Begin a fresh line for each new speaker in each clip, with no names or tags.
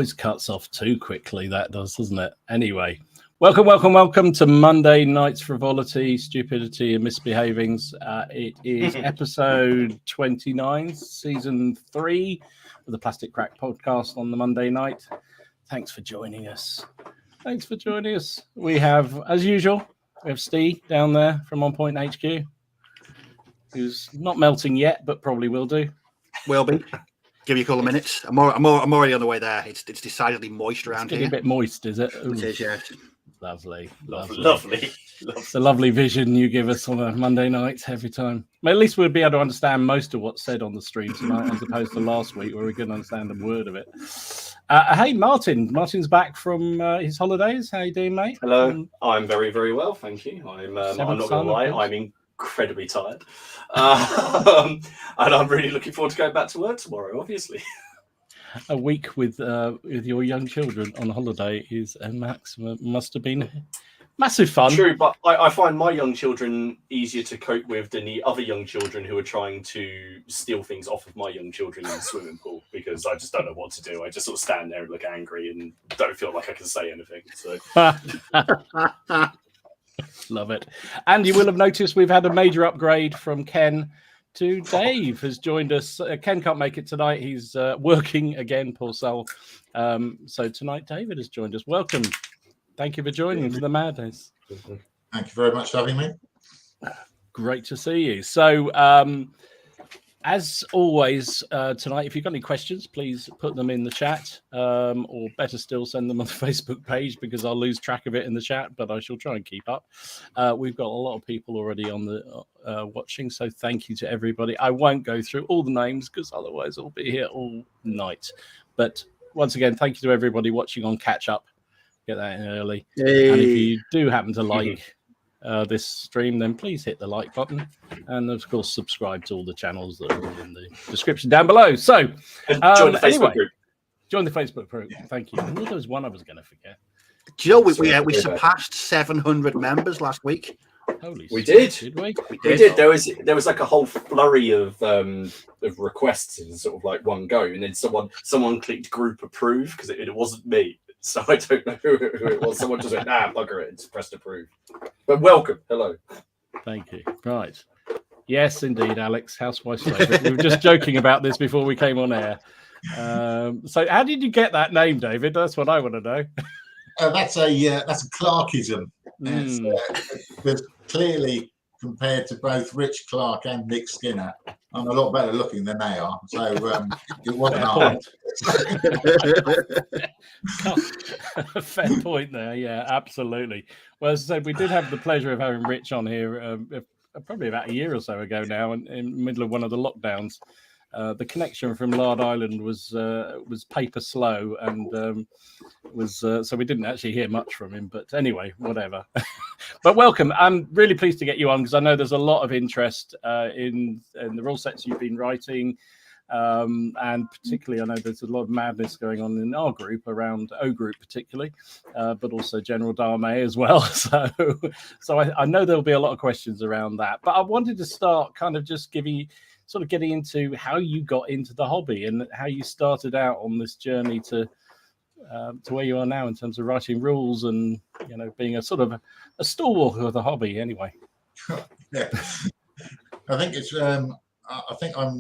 always cuts off too quickly, that does, doesn't it? Anyway, welcome to Monday Night's Frivolity, Stupidity and Misbehavings. It is episode 29, season 3 of the Plastic Crack podcast on the Monday night. Thanks for joining us. We have, as usual, we have Steve down there from On Point HQ, who's not melting yet, but probably will do.
Will be. Give you a couple of minutes. I'm already on the way there. It's decidedly moist around here.
It's a bit moist, is it?
Ooh. It is, yes.
Lovely.
It's
a lovely vision you give us on a Monday night every time. But at least we'll be able to understand most of what's said on the stream tonight, as opposed to last week where we couldn't understand a word of it. Hey, Martin. Martin's back from his holidays. How you doing, mate?
Hello. I'm very, very well, thank you. I'm not going to lie. I'm incredibly tired. And I'm really looking forward to going back to work tomorrow, obviously.
A week with your young children on holiday is a maximum. Must have been massive fun.
True, but I find my young children easier to cope with than the other young children who are trying to steal things off of my young children in the swimming pool, because I just don't know what to do. I just sort of stand there and look angry and don't feel like I can say anything. So.
Love it. And you will have noticed we've had a major upgrade from Ken to Dave has joined us. Ken can't make it tonight. He's working again, poor soul. So tonight, David has joined us. Welcome. Thank you for joining to the Madness.
Thank you very much for having me.
Great to see you. So, as always, tonight, if you've got any questions, please put them in the chat, or better still, send them on the Facebook page, because I'll lose track of it in the chat, but I shall try and keep up. We've got a lot of people already on the watching, so thank you to everybody. I won't go through all the names, because otherwise I'll be here all night. But once again, thank you to everybody watching on Catch Up. Get that in early. Hey. And if you do happen to like this stream, then please hit the like button, and of course subscribe to all the channels that are all in the description down below. So
join the Facebook group.
Join the Facebook group. Thank you. I knew there was one I was going to forget.
Do you know we surpassed 700 members last week?
Holy
we did.
Did we?
We did. There was like a whole flurry of requests in sort of like one go, and then someone clicked group approve because it wasn't me. So I don't know who it was. Someone just went, bugger it, and just pressed approve. But welcome. Hello.
Thank you. Right. Yes, indeed, Alex. Housewife's favourite. We were just joking about this before we came on air. So how did you get that name, David? That's what I want to know.
That's a Clarkism. Because clearly, compared to both Rich Clark and Nick Skinner, I'm a lot better looking than they are. So it wasn't hard.
Fair point there. Yeah, absolutely. Well, as I said, we did have the pleasure of having Rich on here probably about a year or so ago now, in the middle of one of the lockdowns. The connection from Lard Island was paper slow, and so we didn't actually hear much from him. But anyway, whatever. But welcome. I'm really pleased to get you on, because I know there's a lot of interest in the rule sets you've been writing, and particularly I know there's a lot of madness going on in our group around O Group particularly, but also General Dame as well. So I know there'll be a lot of questions around that. But I wanted to start kind of just getting into how you got into the hobby and how you started out on this journey to where you are now in terms of writing rules and, being a sort of a stalwart of the hobby anyway.
Yeah. I think I'm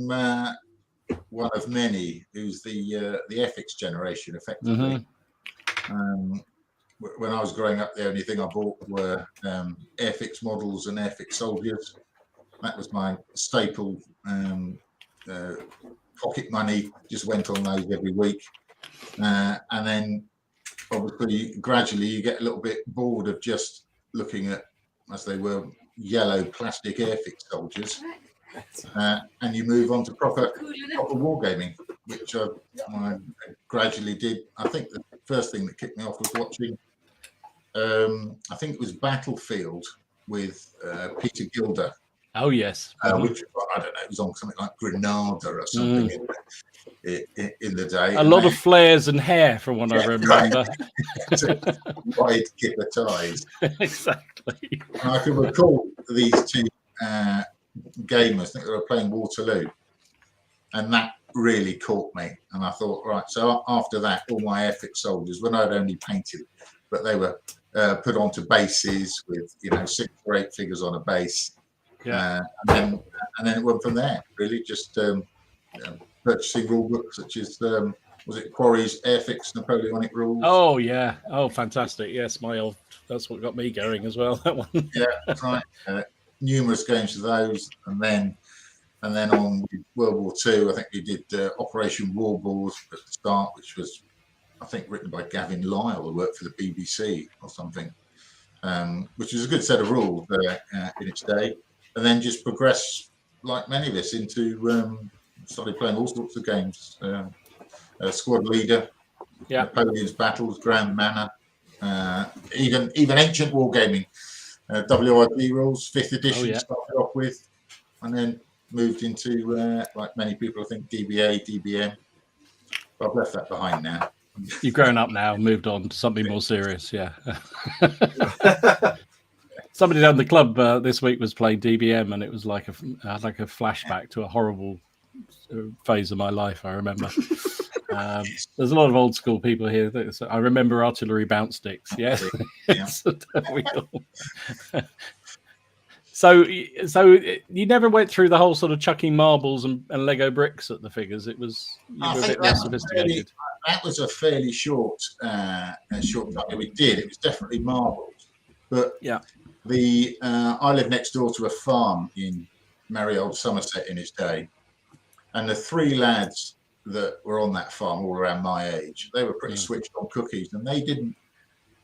one of many who's the ethics generation, effectively. Mm-hmm. When I was growing up, the only thing I bought were Airfix models and Airfix soldiers. That was my staple. Pocket money, just went on those every week. And then obviously gradually you get a little bit bored of just looking at, as they were, yellow plastic Airfix soldiers, and you move on to proper wargaming, which I gradually did. I think the first thing that kicked me off was watching, I think it was Battlefield with Peter Gilder.
Oh, yes.
Which, I don't know, it was on something like Granada or something in the day.
A lot of flares and hair, from what I remember.
Wide kipper ties.
Exactly.
And I can recall these two gamers, I think they were playing Waterloo. And that really caught me, and I thought, right. So after that, all my Airfix soldiers, when I'd only painted, but they were put onto bases with 6 or 8 figures on a base, and then it went from there. Really, just purchasing rule books such as was it Quarry's Airfix Napoleonic rules?
Oh yeah, oh fantastic! Yes, that's what got me going as well. That one.
Yeah, that's right. Numerous games of those, and then on World War II, I think we did Operation Warballs at the start, which was, I think, written by Gavin Lyle, who worked for the BBC or something, which was a good set of rules in its day. And then just progressed, like many of us, into started playing all sorts of games. Squad Leader, Napoleon's Battles, Grand Manor, even ancient wargaming, WRG rules, 5th edition started off with, and then moved into, like many people, I think, DBA, DBM. But I've left that behind now.
You've grown up now, moved on to something more serious, yeah. Somebody down the club this week was playing DBM, and it was like a flashback to a horrible phase of my life, I remember. There's a lot of old school people here. I remember artillery bounce sticks. Yes. So you never went through the whole sort of chucking marbles and Lego bricks at the figures. It was a bit more sophisticated.
That was a fairly short time. We did. It was definitely marbles. But I lived next door to a farm in merry old Somerset in its day, and the 3 lads that were on that farm, all around my age, they were pretty switched on cookies, and they didn't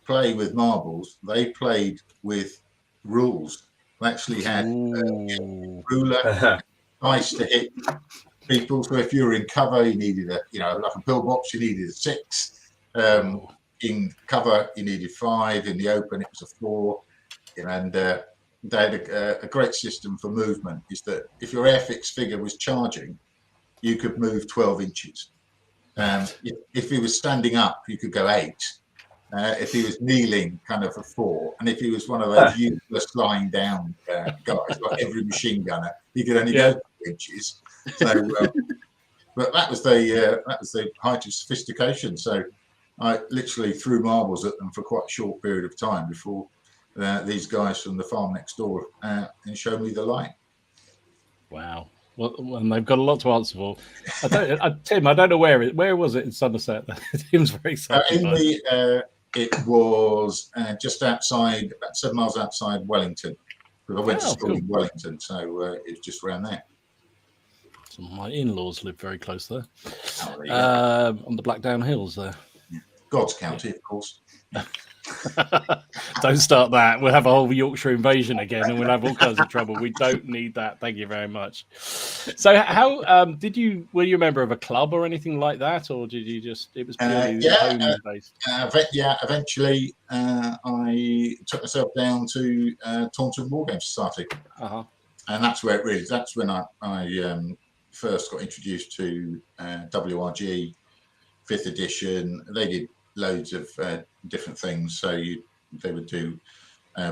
play with marbles. They played with rules. They actually had a ruler, dice to hit people. So if you were in cover, you needed like a pillbox, you needed a 6. In cover, you needed 5. In the open, it was a 4. And they had a great system for movement. Is that if your Airfix figure was charging, you could move 12 inches. If he was standing up, you could go 8. If he was kneeling, kind of a 4. And if he was one of those useless lying down guys, like every machine gunner, he could only go 2 inches. So, but that was the height of sophistication. So I literally threw marbles at them for quite a short period of time before these guys from the farm next door and showed me the light. Wow.
Well, and they've got a lot to answer for. Tim, I don't know where was it in Somerset? Tim's very excited.
It was just outside, about 7 miles outside Wellington. Because I went to school in Wellington, so it was just around there.
So my in-laws live very close there, on the Blackdown Hills there.
Yeah. God's County, of course.
Don't start that. We'll have a whole Yorkshire invasion again, and we'll have all kinds of trouble. We don't need that. Thank you very much. So, how were you a member of a club or anything like that, or did you just? It was purely home based.
Eventually, I took myself down to Taunton Wargame Society, and that's where that's when I first got introduced to WRG 5th edition. They did loads of different things. So they would do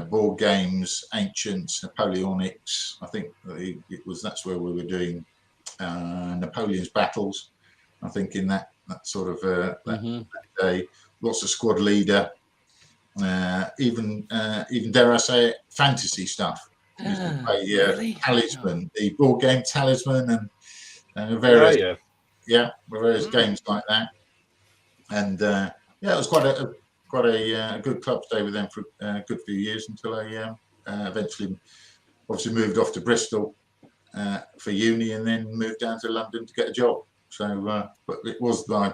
board games, ancients, Napoleonics. I think that's where we were doing Napoleon's Battles. I think in that sort of that day, lots of Squad Leader, even dare I say it, fantasy stuff. Talisman, the board game Talisman, and various various games like that. And it was quite a good club stay with them for a good few years until I eventually obviously moved off to Bristol for uni, and then moved down to London to get a job. So, but it was my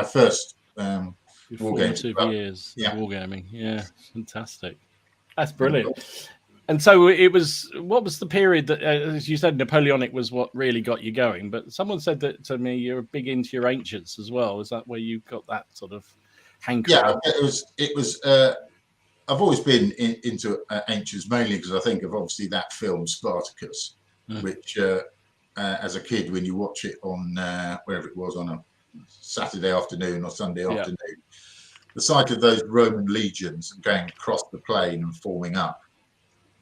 first
wargaming years. Wargaming, fantastic. That's brilliant. And so it was. What was the period that, as you said, Napoleonic was what really got you going? But someone said that to me, you're big into your ancients as well. Is that where you got that sort of hankering?
Yeah, it was. I've always been into ancients mainly because I think of obviously that film Spartacus, which as a kid when you watch it on wherever it was on a Saturday afternoon or Sunday afternoon, the sight of those Roman legions going across the plain and forming up.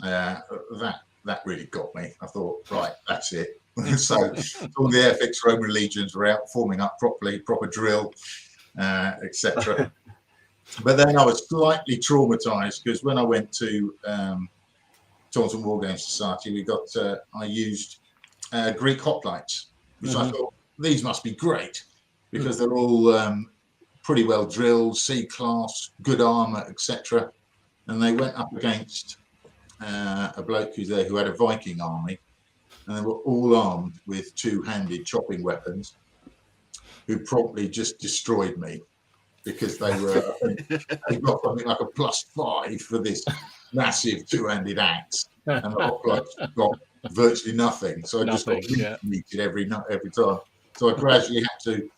That really got me. I thought, right, that's it. So all the FX Roman legions were out forming up properly, proper drill, etc. But then I was slightly traumatized because when I went to Taunton War Games Society, I used Greek hoplites, which I thought, these must be great because they're all pretty well drilled, C-class, good armor, etc. And they went up against a bloke who had a Viking army, and they were all armed with two-handed chopping weapons, who promptly just destroyed me because they got something like a +5 for this massive two-handed axe, and the hoplites got virtually nothing. So I just got meted every time. So I gradually had to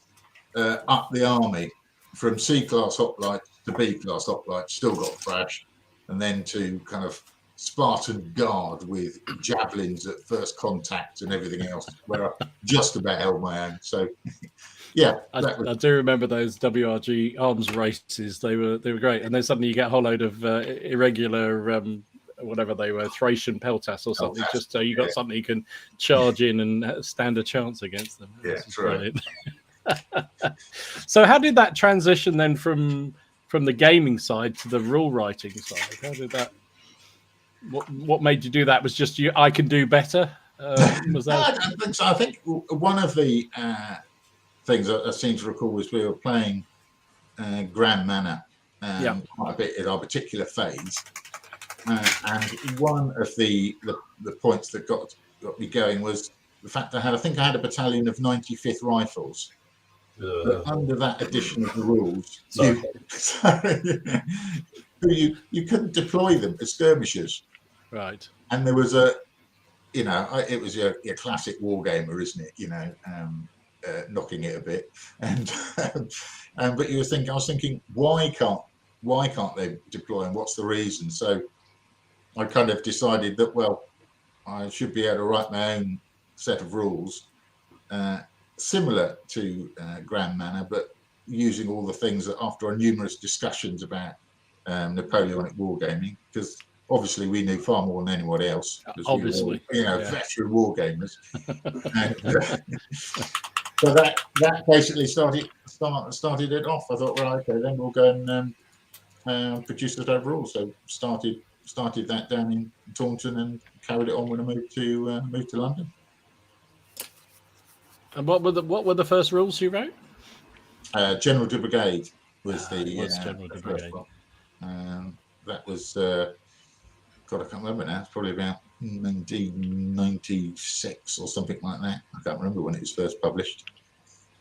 up the army from C-class hoplites to B-class hoplites, still got thrashed, and then to kind of Spartan guard with javelins at first contact and everything else, where I just about held my own. So, yeah,
I do remember those WRG arms races. They were great, and then suddenly you get a whole load of irregular, whatever they were, Thracian peltas or something. Just so you got something you can charge in and stand a chance against them.
Yeah, true.
So, how did that transition then from the gaming side to the rule writing side? How did that? What made you do that? Was just I can do better? Was that?
I don't think so. I think one of the things I seem to recall was we were playing Grand Manor quite a bit in our particular phase, and one of the points that got me going was the fact I had a battalion of 95th Rifles. But under that edition of the rules, you couldn't deploy them as skirmishers. Right. And there was it was your classic wargamer, isn't it? Knocking it a bit. And but I was thinking, why can't they deploy, and what's the reason? So I kind of decided that, well, I should be able to write my own set of rules, similar to Grand Manor, but using all the things that after our numerous discussions about Napoleonic wargaming, because obviously we knew far more than anyone else.
Obviously,
we were, veteran wargamers. So that basically started it off. I thought, right, okay, then we'll go and produce the rules. So started that down in Taunton and carried it on when I moved to London. And
what were the first rules you wrote?
General de Brigade was the
General de Brigade.
That was God, I can't remember now. It's probably about 1996 or something like that. I can't remember when it was first published.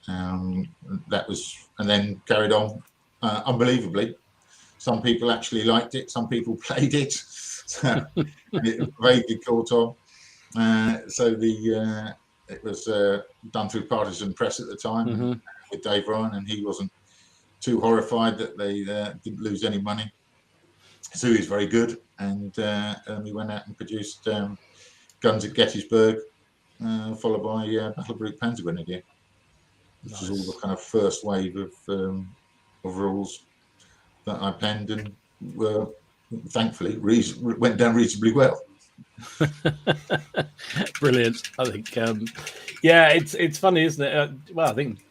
That was, and then carried on. Unbelievably, some people actually liked it. Some people played it. So it vaguely caught on. So it was done through Partisan Press at the time with Dave Ryan, and he wasn't too horrified that they didn't lose any money. So he was very good, and we went out and produced Guns at Gettysburg, followed by Battlebrook Panzergrenadier, which is all the kind of first wave of rules that I penned, and were thankfully went down reasonably well.
Brilliant. I think it's funny, isn't it? Well, I think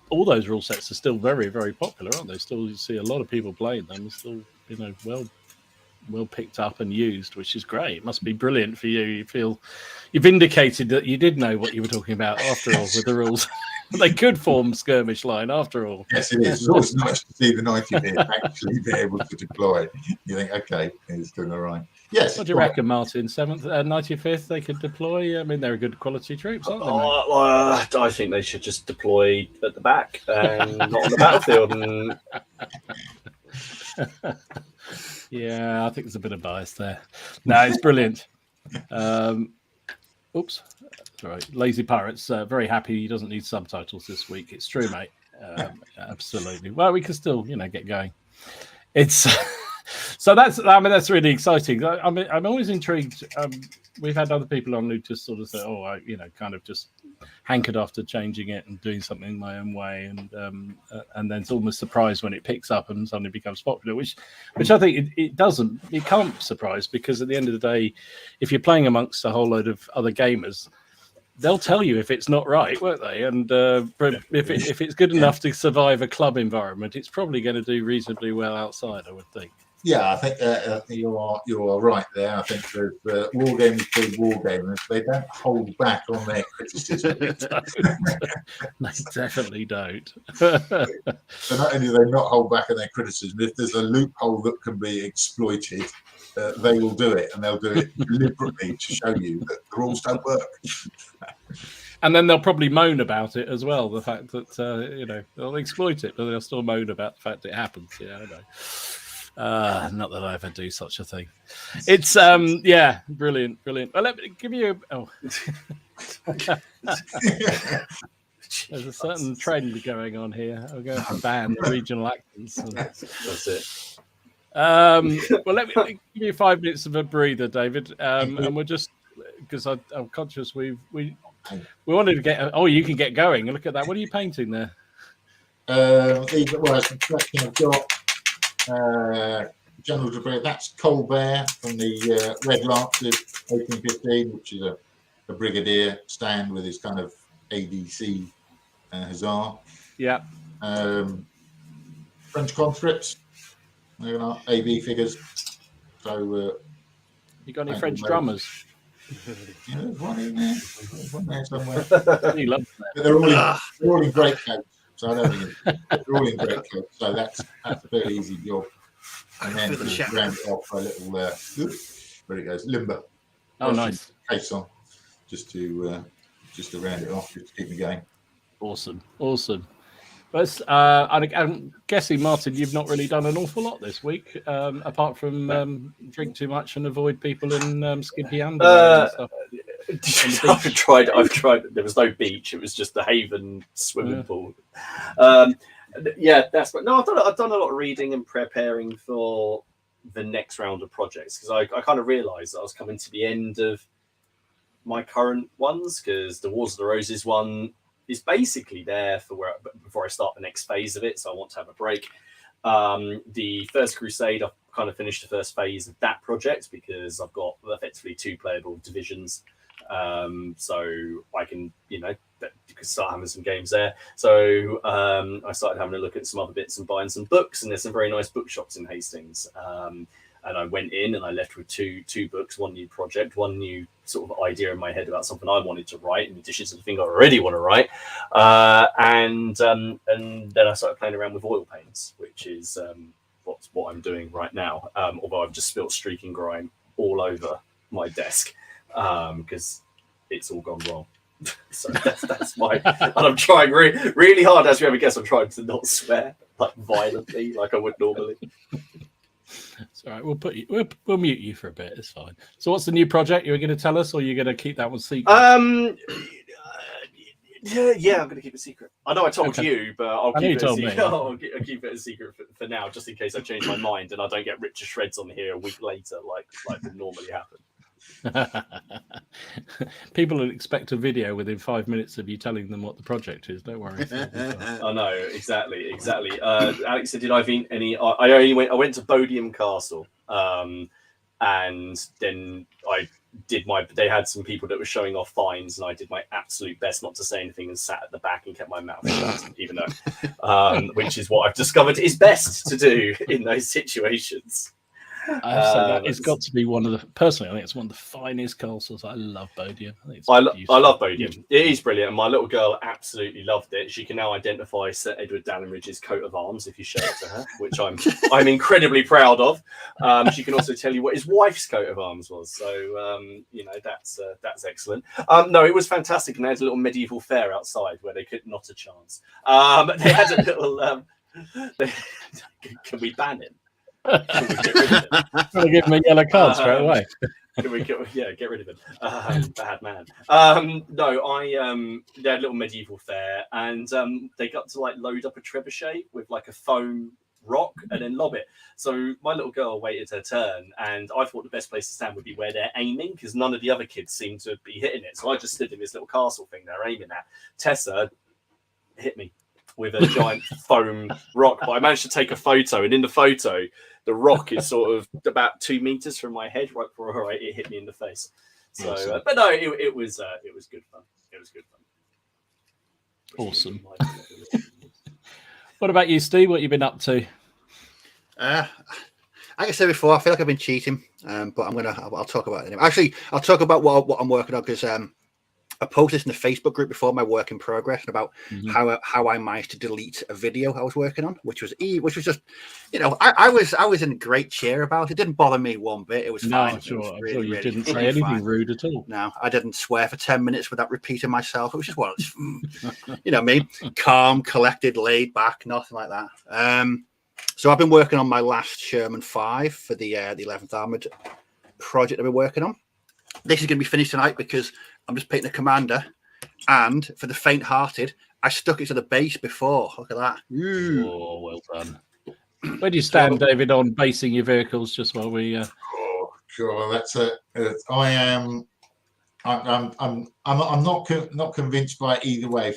all those rule sets are still very, very popular, aren't they? Still, you see a lot of people playing them. Still, well picked up and used, which is great. It must be brilliant for you. You feel you've indicated that you did know what you were talking about after all with the rules. They could form skirmish line after all.
Yes, it is. It's always nice to see the 95th actually be able to deploy. You think, okay, it's doing all right. Yes.
What do you reckon, Martin? 95th, they could deploy? I mean, they're a good quality troops, aren't they?
I think they should just deploy at the back and not on the battlefield.
Yeah, I think there's a bit of bias there. No, it's brilliant. Oops. Sorry. Lazy Pirates, very happy he doesn't need subtitles this week. It's true, mate. Absolutely. Well, we can still, get going. It's so that's really exciting. I'm always intrigued. We've had other people on who just sort of say, I kind of just hankered after changing it and doing something my own way, and then it's almost surprised when it picks up and suddenly becomes popular, which I think it doesn't. It can't surprise, because at the end of the day, if you're playing amongst a whole load of other gamers, they'll tell you if it's not right, won't they? And if it's good enough to survive a club environment, it's probably going to do reasonably well outside, I would think.
Yeah, I think you are right there. I think the war gamers play war gamers. They don't hold back on their criticism.
They definitely don't.
So not only do they not hold back on their criticism, if there's a loophole that can be exploited, they will do it, and they'll do it deliberately to show you that the rules don't work.
And then they'll probably moan about it as well. The fact that they'll exploit it, but they'll still moan about the fact it happens. Yeah, I know. Not that I ever do such a thing. It's brilliant. Well, let me give you there's a certain trend going on here. I'm going to ban the regional accents.
That's it.
Well, let me give you 5 minutes of a breather, David, and we're just because I'm conscious we wanted to get. Oh, you can get going. Look at that. What are you painting there?
These are some collection I've got. General Debris, that's Colbert from the Red Lancers 1815, which is a brigadier stand with his kind of ADC hussar.
Yeah.
French conscripts, AB figures. So
you got any French drummers?
Yeah, there's one in there. There's one there somewhere.
He loves that.
But they're all in great coats. So I don't think they're all in great coats. So that's a very easy job. And then just round it off for a little where it goes, limber.
Oh, nice.
Case on, just to round it off, just to keep me going.
Awesome. But I'm guessing, Martin, you've not really done an awful lot this week, apart from drink too much and avoid people in skimpy underwear and stuff.
I've tried. There was no beach. It was just the Haven swimming pool. That's what. No, I've done a lot of reading and preparing for the next round of projects because I kind of realised that I was coming to the end of my current ones because the Wars of the Roses one is basically there for before I start the next phase of it. So I want to have a break. The First Crusade, I've kind of finished the first phase of that project because I've got effectively 2 playable divisions. So I can, start having some games there. So I started having a look at some other bits and buying some books, and there's some very nice bookshops in Hastings. And I went in and I left with two books, one new project, one new sort of idea in my head about something I wanted to write, in addition to the thing I already want to write. And then I started playing around with oil paints, which is what I'm doing right now. Although I've just spilt streaking grime all over my desk because it's all gone wrong. So that's why. And I'm trying really hard, as you ever guess, I'm trying to not swear like violently like I would normally.
It's all right. We'll mute you for a bit. It's fine. So, what's the new project you're going to tell us, or you're going to keep that one secret?
Yeah, I'm going to keep it secret. I know I told you, but I'll keep it a secret. I'll keep it a secret for now, just in case I change my mind and I don't get ripped to shreds on here a week later, like would normally happen.
People will expect a video within 5 minutes of you telling them what the project is. Don't worry.
I know exactly. Alex said, "Did I have any?" I went to Bodiam Castle, and then I did they had some people that were showing off finds, and I did my absolute best not to say anything and sat at the back and kept my mouth shut, even though, which is what I've discovered is best to do in those situations.
I have to say that it's got to be one of the. Personally, I think it's one of the finest castles. I love Bodiam.
I love Bodiam. It is brilliant, and my little girl absolutely loved it. She can now identify Sir Edward Dallenridge's coat of arms if you show it to her, which I'm incredibly proud of. She can also tell you what his wife's coat of arms was. So that's excellent. No, it was fantastic, and they had a little medieval fair outside where they could not a chance. They had a little. Can we ban him? Can we get rid of him?
I'll give him a yellow card straight away.
Can we get rid of him? Bad man. They had a little medieval fair, and they got to load up a trebuchet with a foam rock and then lob it. So my little girl waited her turn, and I thought the best place to stand would be where they're aiming, because none of the other kids seemed to be hitting it. So I just stood in this little castle thing they're aiming at. Tessa hit me with a giant foam rock, but I managed to take a photo, and in the photo the rock is sort of about 2 meters from my head right before it hit me in the face. So but no, it was good fun. It was good fun.
Awesome. What about you, Steve? What you been up to?
Like I said before, I feel like I've been cheating, but I'll talk about it anyway. Actually, I'll talk about what I'm working on, because I posted this in the Facebook group before, my work in progress, about how I managed to delete a video I was working on, which was just, I was in great cheer about it. It didn't bother me one bit. It was fine.
I'm sure
Really,
you
really,
didn't
really
say anything
fine.
rude at all.
No, I didn't swear for 10 minutes without repeating myself. It was just me, calm, collected, laid back, nothing like that. So I've been working on my last Sherman 5 for the 11th Armoured project I've been working on. This is going to be finished tonight because I'm just painting a commander, and for the faint-hearted, I stuck it to the base before. Look at that. Ooh.
Oh, well done. Where do you stand, David, on basing your vehicles? Just while we.
Oh God, that's I'm not convinced by it either way.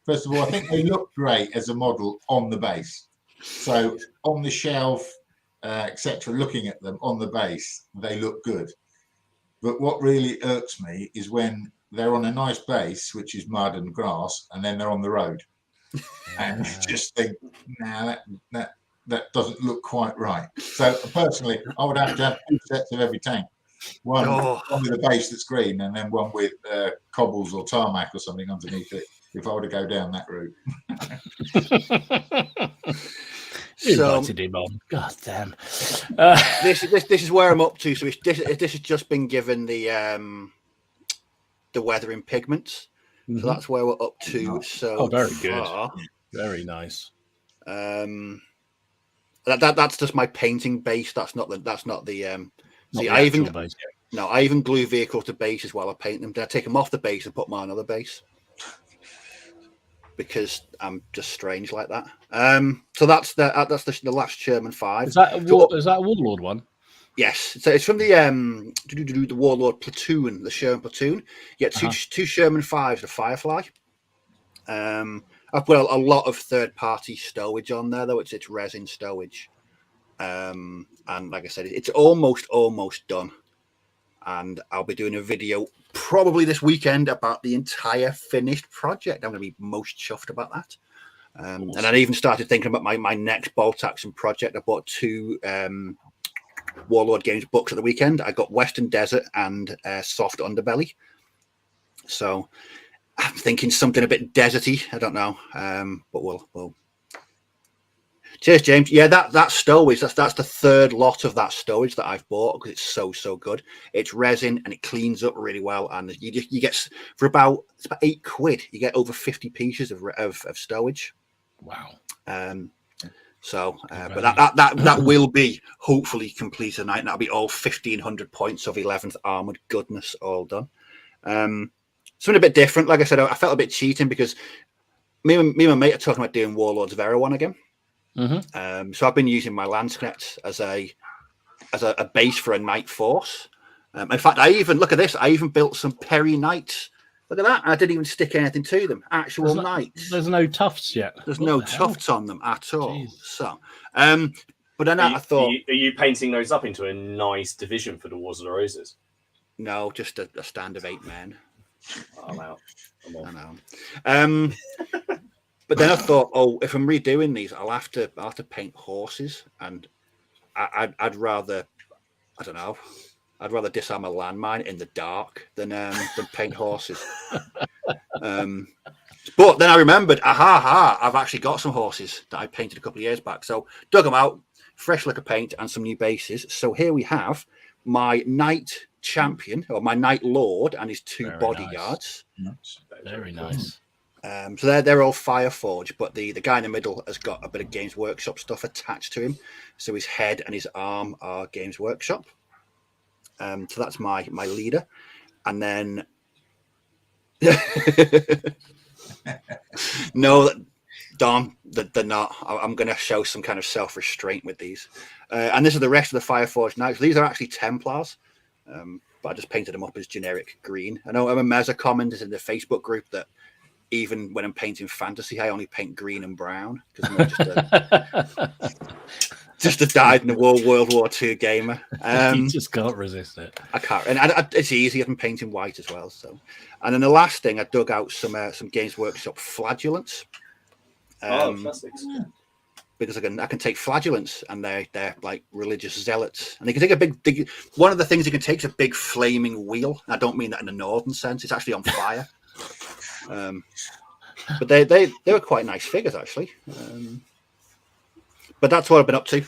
First of all, I think they look great as a model on the base. So on the shelf, etc., looking at them on the base, they look good. But what really irks me is when they're on a nice base, which is mud and grass, and then they're on the road, and you just think, nah, that doesn't look quite right. So personally, I would have to have 2 sets of every tank. One with a base that's green, and then one with cobbles or tarmac or something underneath it, if I were to go down that route.
You invited him on. God damn.
This is where I'm up to. So this has just been given the weathering pigments. So that's where we're up to. So
very
far.
good. Very nice.
That's just my painting base. That's not the
Not
see,
the
I
actual
even
base.
I even glue vehicles to bases while I paint them. Then I take them off the base and put them on another base, because I'm just strange like that. So that's the last Sherman 5.
Is that a Warlord one?
Yes, so it's from the Warlord platoon, the Sherman platoon. You get two Sherman 5s, the Firefly. I've put a lot of third-party stowage on there, though. It's resin stowage, and like I said, it's almost done. And I'll be doing a video probably this weekend about the entire finished project. I'm going to be most chuffed about that. Awesome. And I even started thinking about my next bolt action project. I bought 2 Warlord Games books at the weekend. I got Western Desert and Soft Underbelly. So I'm thinking something a bit deserty. I don't know, but we'll. Cheers, James. Yeah, that stowage. That's the third lot of that stowage that I've bought, because it's so good. It's resin and it cleans up really well, and you get for about £8. You get over 50 pieces of stowage.
Wow.
But that will be hopefully complete tonight, and that'll be all 1,500 points of 11th Armoured goodness all done. Something a bit different. Like I said, I felt a bit cheating because me and my mate are talking about doing Warlords Vera 1 again. So I've been using my Landsknecht as a base for a Knight force. In fact, I even built some Perry Knights. Look at that. I didn't even stick anything to them. Actual Knights.
There's no tufts yet.
There's no tufts on them at all. Jeez. So, but then I thought,
are you painting those up into a nice division for the Wars of the Roses?
No, just a stand of 8 men.
I'm out.
I know. But then I thought, if I'm redoing these, I'll have to paint horses, and I'd rather, I don't know, I'd rather disarm a landmine in the dark than paint horses. But then I remembered, I've actually got some horses that I painted a couple of years back. So dug them out, fresh lick of paint and some new bases. So here we have my Knight Champion, or my Knight Lord, and his 2 bodyguards.
Nice. Very nice.
So they're all Fireforge, but the guy in the middle has got a bit of Games Workshop stuff attached to him. So his head and his arm are Games Workshop. So that's my leader. And then no, Dom, they're not. I'm going to show some kind of self-restraint with these. And this is the rest of the Fireforge Knights. These are actually Templars, but I just painted them up as generic green. I know Meza commented in the Facebook group that even when I'm painting fantasy, I only paint green and brown, because Just a died in the World War II gamer.
You just can't resist it.
I can't, and it's easy. I'm painting white as well. So, and then the last thing, I dug out some Games Workshop flagellants.
Classics.
Because I can take flagellants, and they're like religious zealots, and they can take a big. One of the things you can take is a big flaming wheel. I don't mean that in the northern sense; it's actually on fire. But they were quite nice figures, actually. But that's what I've been up to.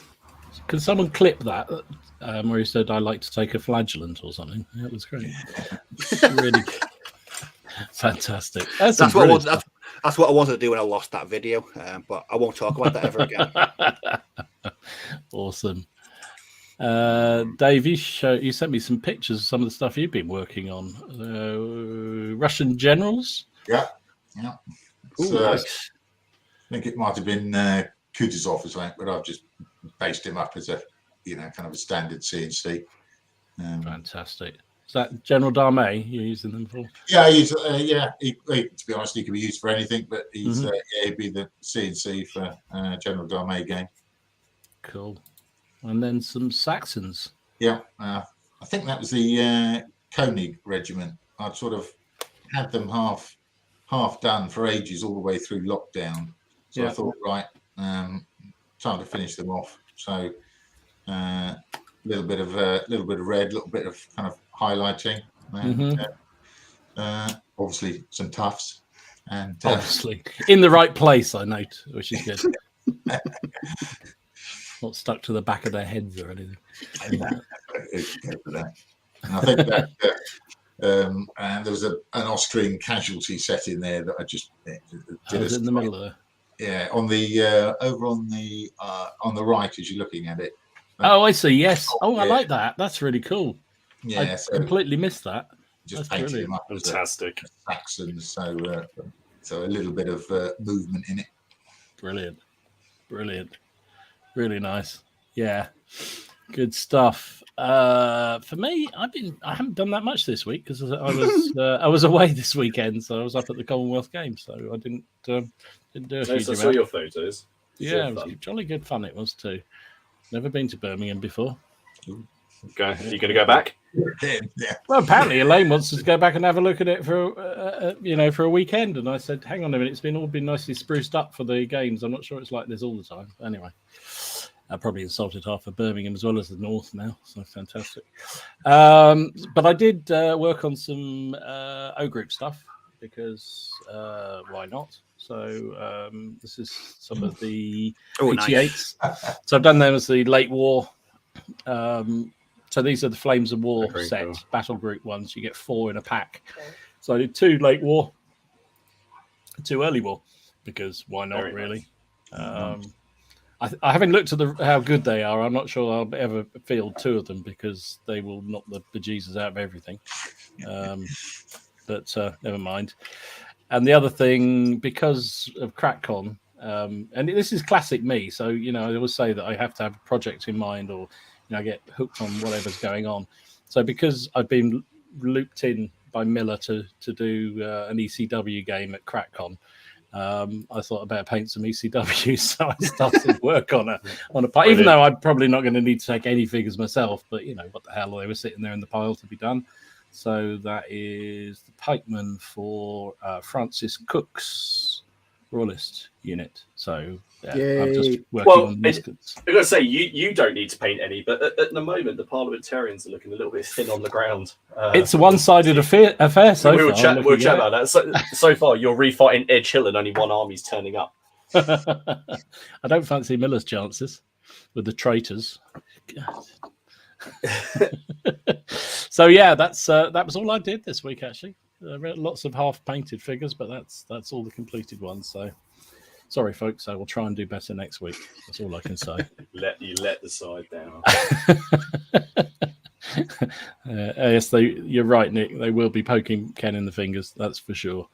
Can someone clip that where he said, "I like to take a flagellant" or something? That was great. Really fantastic. That's what
I wanted to do when I lost that video, but I won't talk about that ever again.
Awesome. Dave, you sent me some pictures of some of the stuff you've been working on. Russian generals?
Yeah.
Ooh, nice.
I think it might have been Kutuzov or something, but I've just based him up as a, kind of a standard CNC.
Fantastic. Is that General Darmé you're using them for?
Yeah, to be honest, he could be used for anything, but he'd be the CNC for General Darmé game.
Cool. And then some Saxons.
Yeah, I think that was the Koenig regiment. I'd sort of had them half done for ages, all the way through lockdown. So I thought, right, time to finish them off. So a little bit of red, a little bit of kind of highlighting, and obviously some tufts, and
obviously in the right place, I note, which is good. Not stuck to the back of their heads or anything.
And I think that and there was an Austrian casualty set in there that I just
was in the middle of there.
Yeah, on the over on the right as you're looking at it.
Oh, I see. Yes. Oh, I like that. That's really cool.
Yeah,
I completely missed that.
Just
That's
painted him up
Fantastic.
as Saxons, so a little bit of movement in it.
Brilliant. Really nice. Yeah, good stuff. For me, I haven't done that much this week because I was away this weekend, so I was up at the Commonwealth Games, so I didn't do a huge amount.
I saw your photos.
Yeah, it was jolly good fun. It was too. Never been to Birmingham before.
Are you going to go back?
Yeah.
Well, apparently Elaine wants us to go back and have a look at it for a weekend, and I said, "Hang on a minute, it's all been nicely spruced up for the games. I'm not sure it's like this all the time." Anyway, I probably insulted half of Birmingham as well as the North now, so fantastic. But I did work on some O Group stuff because why not? So this is some of the 88s. Nice. So I've done them as the late war. So these are the Flames of War set battle group ones. You get 4 in a pack. So I did 2 late war, 2 early war, because why not? Very really. Nice. I haven't looked at how good they are. I'm not sure I'll ever field 2 of them because they will knock the bejesus out of everything. But never mind. And the other thing, because of CrackCon, and this is classic me, so I always say that I have to have a project in mind, or I get hooked on whatever's going on. So because I've been looped in by Miller to do an ECW game at CrackCon, I thought I better paint some ECW. So I started work on a pile, even though I'm probably not going to need to take any figures myself. But what the hell, they were sitting there in the pile to be done. So that is the pikeman for Francis Cook's Royalist unit. So I'm just working on muskets.
I've got to say, you don't need to paint any, but at the moment, the parliamentarians are looking a little bit thin on the ground.
It's a one-sided affair so
we'll
far.
We'll chat about that. So far, you're refighting Edge Hill and only one army's turning up.
I don't fancy Miller's chances with the traitors. So that was all I did this week, actually. Lots of half-painted figures, but that's all the completed ones. So, sorry, folks. I will try and do better next week. That's all I can say.
let the side down.
Yes, you're right, Nick. They will be poking Ken in the fingers. That's for sure.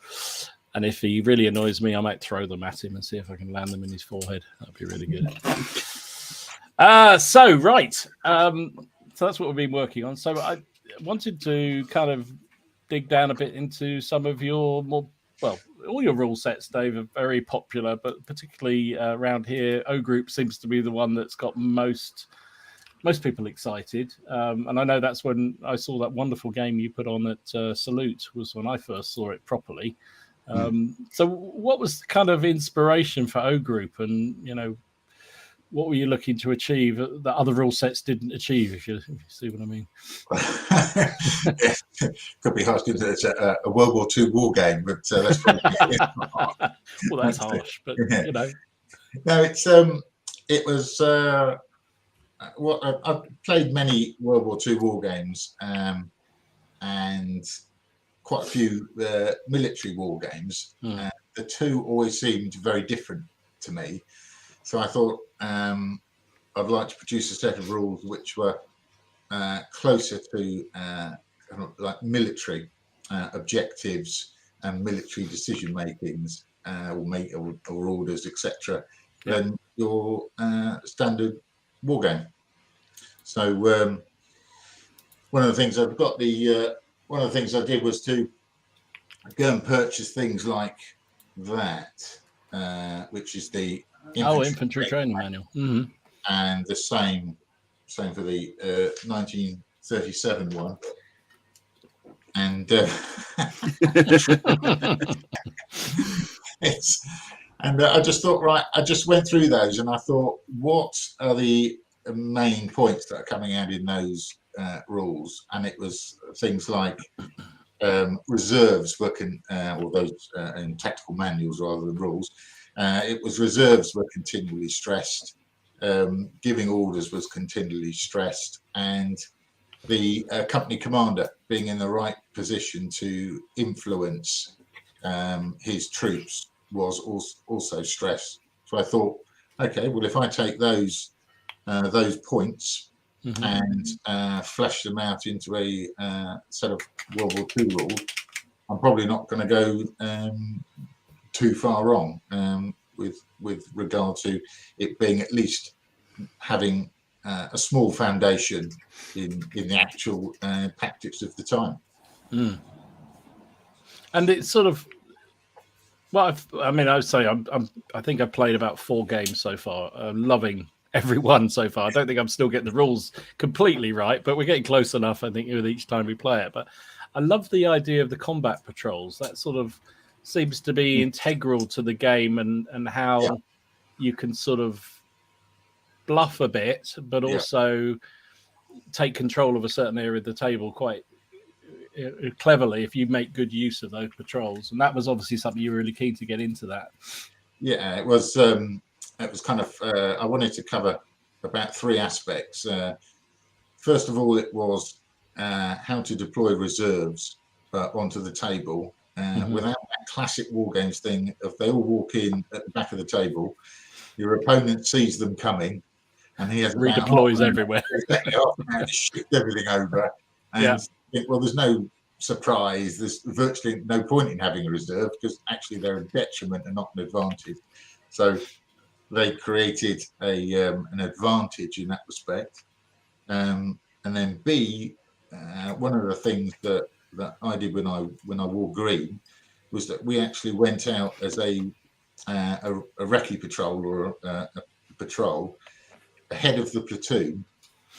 And if he really annoys me, I might throw them at him and see if I can land them in his forehead. That'd be really good. So that's what we've been working on. So I wanted to kind of dig down a bit into some of your more well, all your rule sets, Dave, are very popular, but particularly around here, O Group seems to be the one that's got most people excited. And I know that's when I saw that wonderful game you put on at Salute, was when I first saw it properly. So what was the kind of inspiration for O Group, and what were you looking to achieve that other rule sets didn't achieve, if you see what I mean?
Could be harsh because it's a World War II war game, but that's probably
well, that's harsh, but
No, it was I've played many World War II war games, and quite a few military war games. The two always seemed very different to me. So I thought I'd like to produce a set of rules which were closer to like military objectives and military decision makings or orders, etc., than your standard war game. So one of the things one of the things I did was to go and purchase things like that, which is the
infantry training manual,
and the same for the 1937 one, and I just thought, I just went through those and I thought, what are the main points that are coming out in those rules? And it was things like reserves were or those in tactical manuals rather than rules. It was reserves were continually stressed, giving orders was continually stressed, and the company commander being in the right position to influence his troops was also stressed. So I thought, okay, well, if I take those points and flesh them out into a set of World War II rules, I'm probably not going to go too far wrong with regard to it being at least having a small foundation in the actual tactics of the time.
And it's sort of, well, I would say I think I've played about 4 games so far. I'm loving every one so far. I don't think I'm still getting the rules completely right, but we're getting close enough, I think, with each time we play it. But I love the idea of the combat patrols. That sort of seems to be integral to the game, and how you can sort of bluff a bit, but also take control of a certain area of the table quite cleverly if you make good use of those patrols. And that was obviously something you were really keen to get into that.
Yeah, it was kind of, I wanted to cover about 3 aspects. First of all, it was how to deploy reserves onto the table without that classic war games thing of they all walk in at the back of the table, your opponent sees them coming, and he has
redeploys everywhere.
To shift everything over. And well, there's no surprise. There's virtually no point in having a reserve because actually they're a detriment and not an advantage. So they created an advantage in that respect. And then B, one of the things that I did when I wore green was that we actually went out as a recce patrol or a patrol ahead of the platoon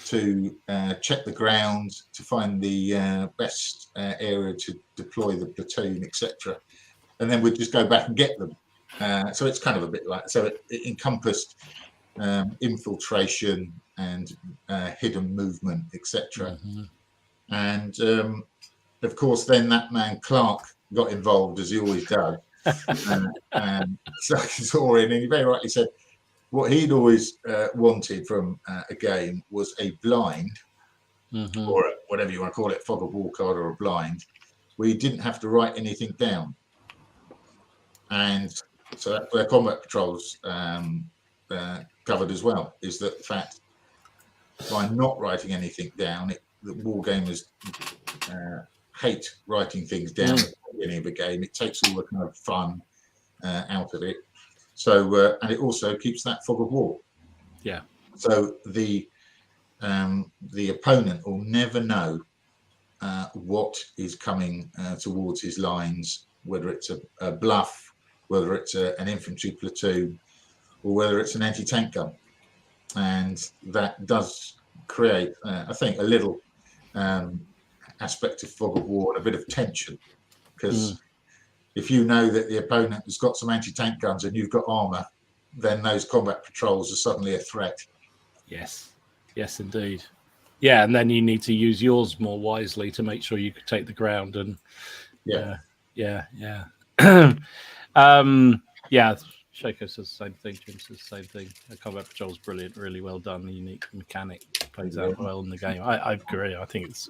to check the ground, to find the best area to deploy the platoon, etc. And then we'd just go back and get them. So it's kind of a bit like, so it encompassed infiltration and hidden movement, etc. And of course, then that man Clark got involved, as he always does. And so he saw in, and he very rightly said, what he'd always wanted from a game was a blind, or whatever you want to call it, fog of war card or a blind, where you didn't have to write anything down. And so that's where combat patrols covered as well, is that the fact by not writing anything down, the war gamers hate writing things down at the beginning of a game. It takes all the kind of fun out of it. So, and it also keeps that fog of war.
Yeah.
So the opponent will never know what is coming towards his lines whether it's a bluff, whether it's an infantry platoon, or whether it's an anti-tank gun. And that does create, I think, a little aspect of fog of war, and a bit of tension, because if you know that the opponent has got some anti-tank guns and you've got armor, then those combat patrols are suddenly a threat.
Yes, indeed. Yeah, and then you need to use yours more wisely to make sure you can take the ground. And yeah. Shaco says the same thing. Jim says the same thing. The combat patrol is brilliant, really well done. The unique mechanic plays out well in the game. I agree. I think it's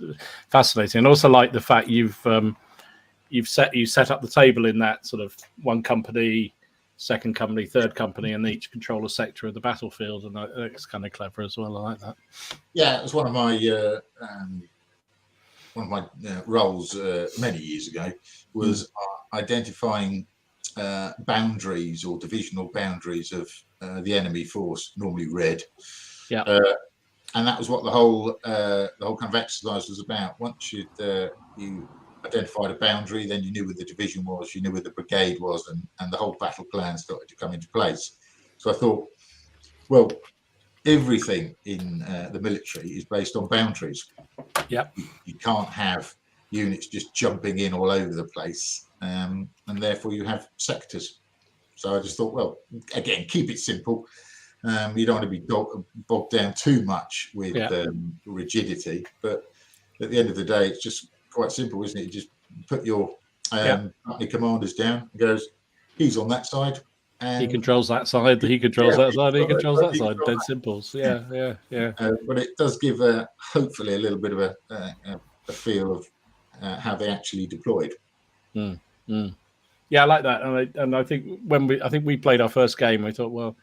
fascinating, and also like the fact you set up the table in that sort of one company, second company, third company, and each control a sector of the battlefield, and it's kind of clever as well. I like that.
Yeah, it was one of my roles many years ago was identifying boundaries or divisional boundaries of the enemy force, normally red. Yeah, and that was what the whole kind of exercise was about. Once you identified a boundary, then you knew where the division was, you knew where the brigade was, and the whole battle plan started to come into place. So I thought, well, everything in the military is based on boundaries.
Yeah,
you can't have units just jumping in all over the place, and therefore you have sectors. So I just thought, well, again, keep it simple. You don't want to be bogged down too much with rigidity, but at the end of the day, it's just quite simple, isn't it? You just put your company commanders down and goes, he's on that side. And
he controls that side, he controls that side, he controls that side. Dead simple. Yeah.
But it does give hopefully a little bit of a feel of how they actually deployed.
Yeah, I like that. And I think we played our first game, we thought, well,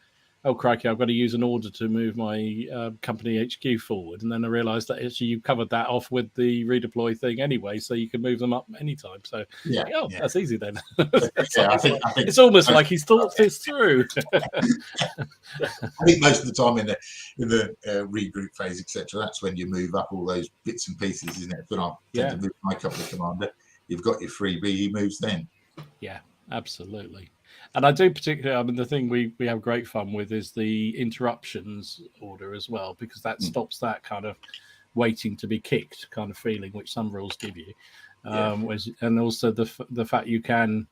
oh crikey, I've got to use an order to move my company HQ forward. And then I realized that actually you covered that off with the redeploy thing anyway, so you can move them up anytime. So that's easy then. I think it's almost like he's thought this through.
I think most of the time in the regroup phase, etc., that's when you move up all those bits and pieces, isn't it? But I tend to move my company commander. You've got your freebie, he moves then.
Yeah, absolutely. And I do particularly, I mean, the thing we have great fun with is the interruptions order as well, because that stops that kind of waiting to be kicked kind of feeling, which some rules give you. And also the fact you can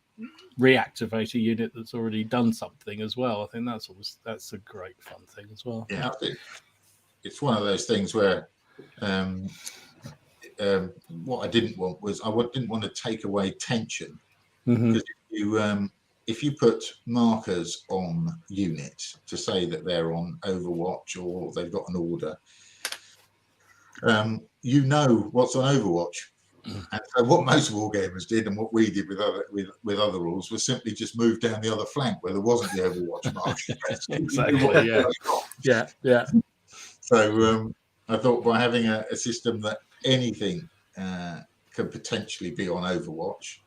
reactivate a unit that's already done something as well. I think that's a great fun thing as well.
Yeah, it's one of those things where what I didn't want was I didn't want to take away tension. Because if you put markers on units to say that they're on Overwatch or they've got an order, you know what's on Overwatch. And so what most wargamers did, and what we did with other rules, was simply just move down the other flank where there wasn't the Overwatch marker.
Exactly. Yeah.
So I thought by having a system that anything could potentially be on Overwatch,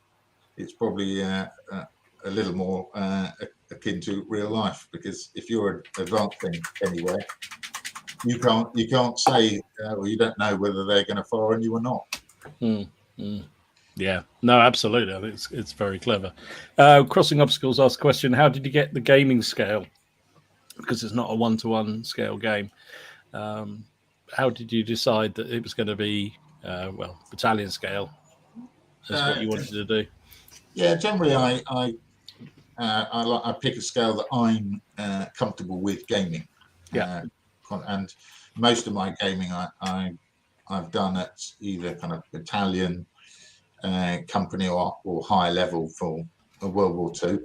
it's probably a little more akin to real life, because if you're advancing anywhere, you can't say or you don't know whether they're going to fire on you or not.
Yeah, no, absolutely. I think it's very clever. Crossing Obstacles asked a question: how did you get the gaming scale? Because it's not a 1-to-1 scale game. How did you decide that it was going to be battalion scale? That's what you wanted to do.
Yeah, generally I pick a scale that I'm comfortable with gaming.
Yeah,
and most of my gaming I've done at either kind of battalion, company, or higher level for World War II.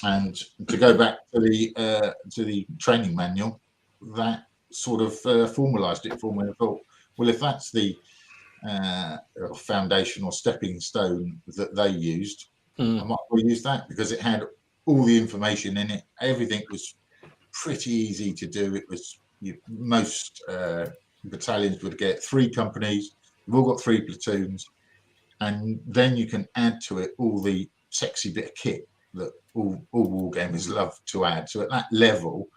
And to go back to the training manual, that sort of formalised it for me. I thought, well, if that's the foundation or stepping stone that they used, I might well use that, because it had all the information in it. Everything was pretty easy to do. It was most battalions would get 3 companies. We've all got 3 platoons, and then you can add to it all the sexy bit of kit that all war gamers love to add. So at that level,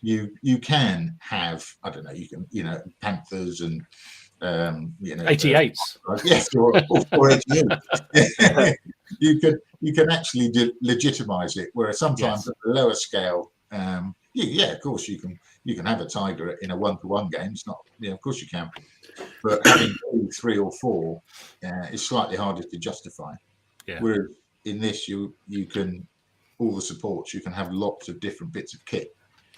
you can have, I don't know, you can Panthers and
88s.
Yes, or 88. you can actually legitimize it. Whereas sometimes at the lower scale, of course you can have a tiger in a 1-to-1 game. It's not, of course you can. But having 2, 3, or 4 is slightly harder to justify.
Yeah.
Whereas in this, you can, all the supports, you can have lots of different bits of kit.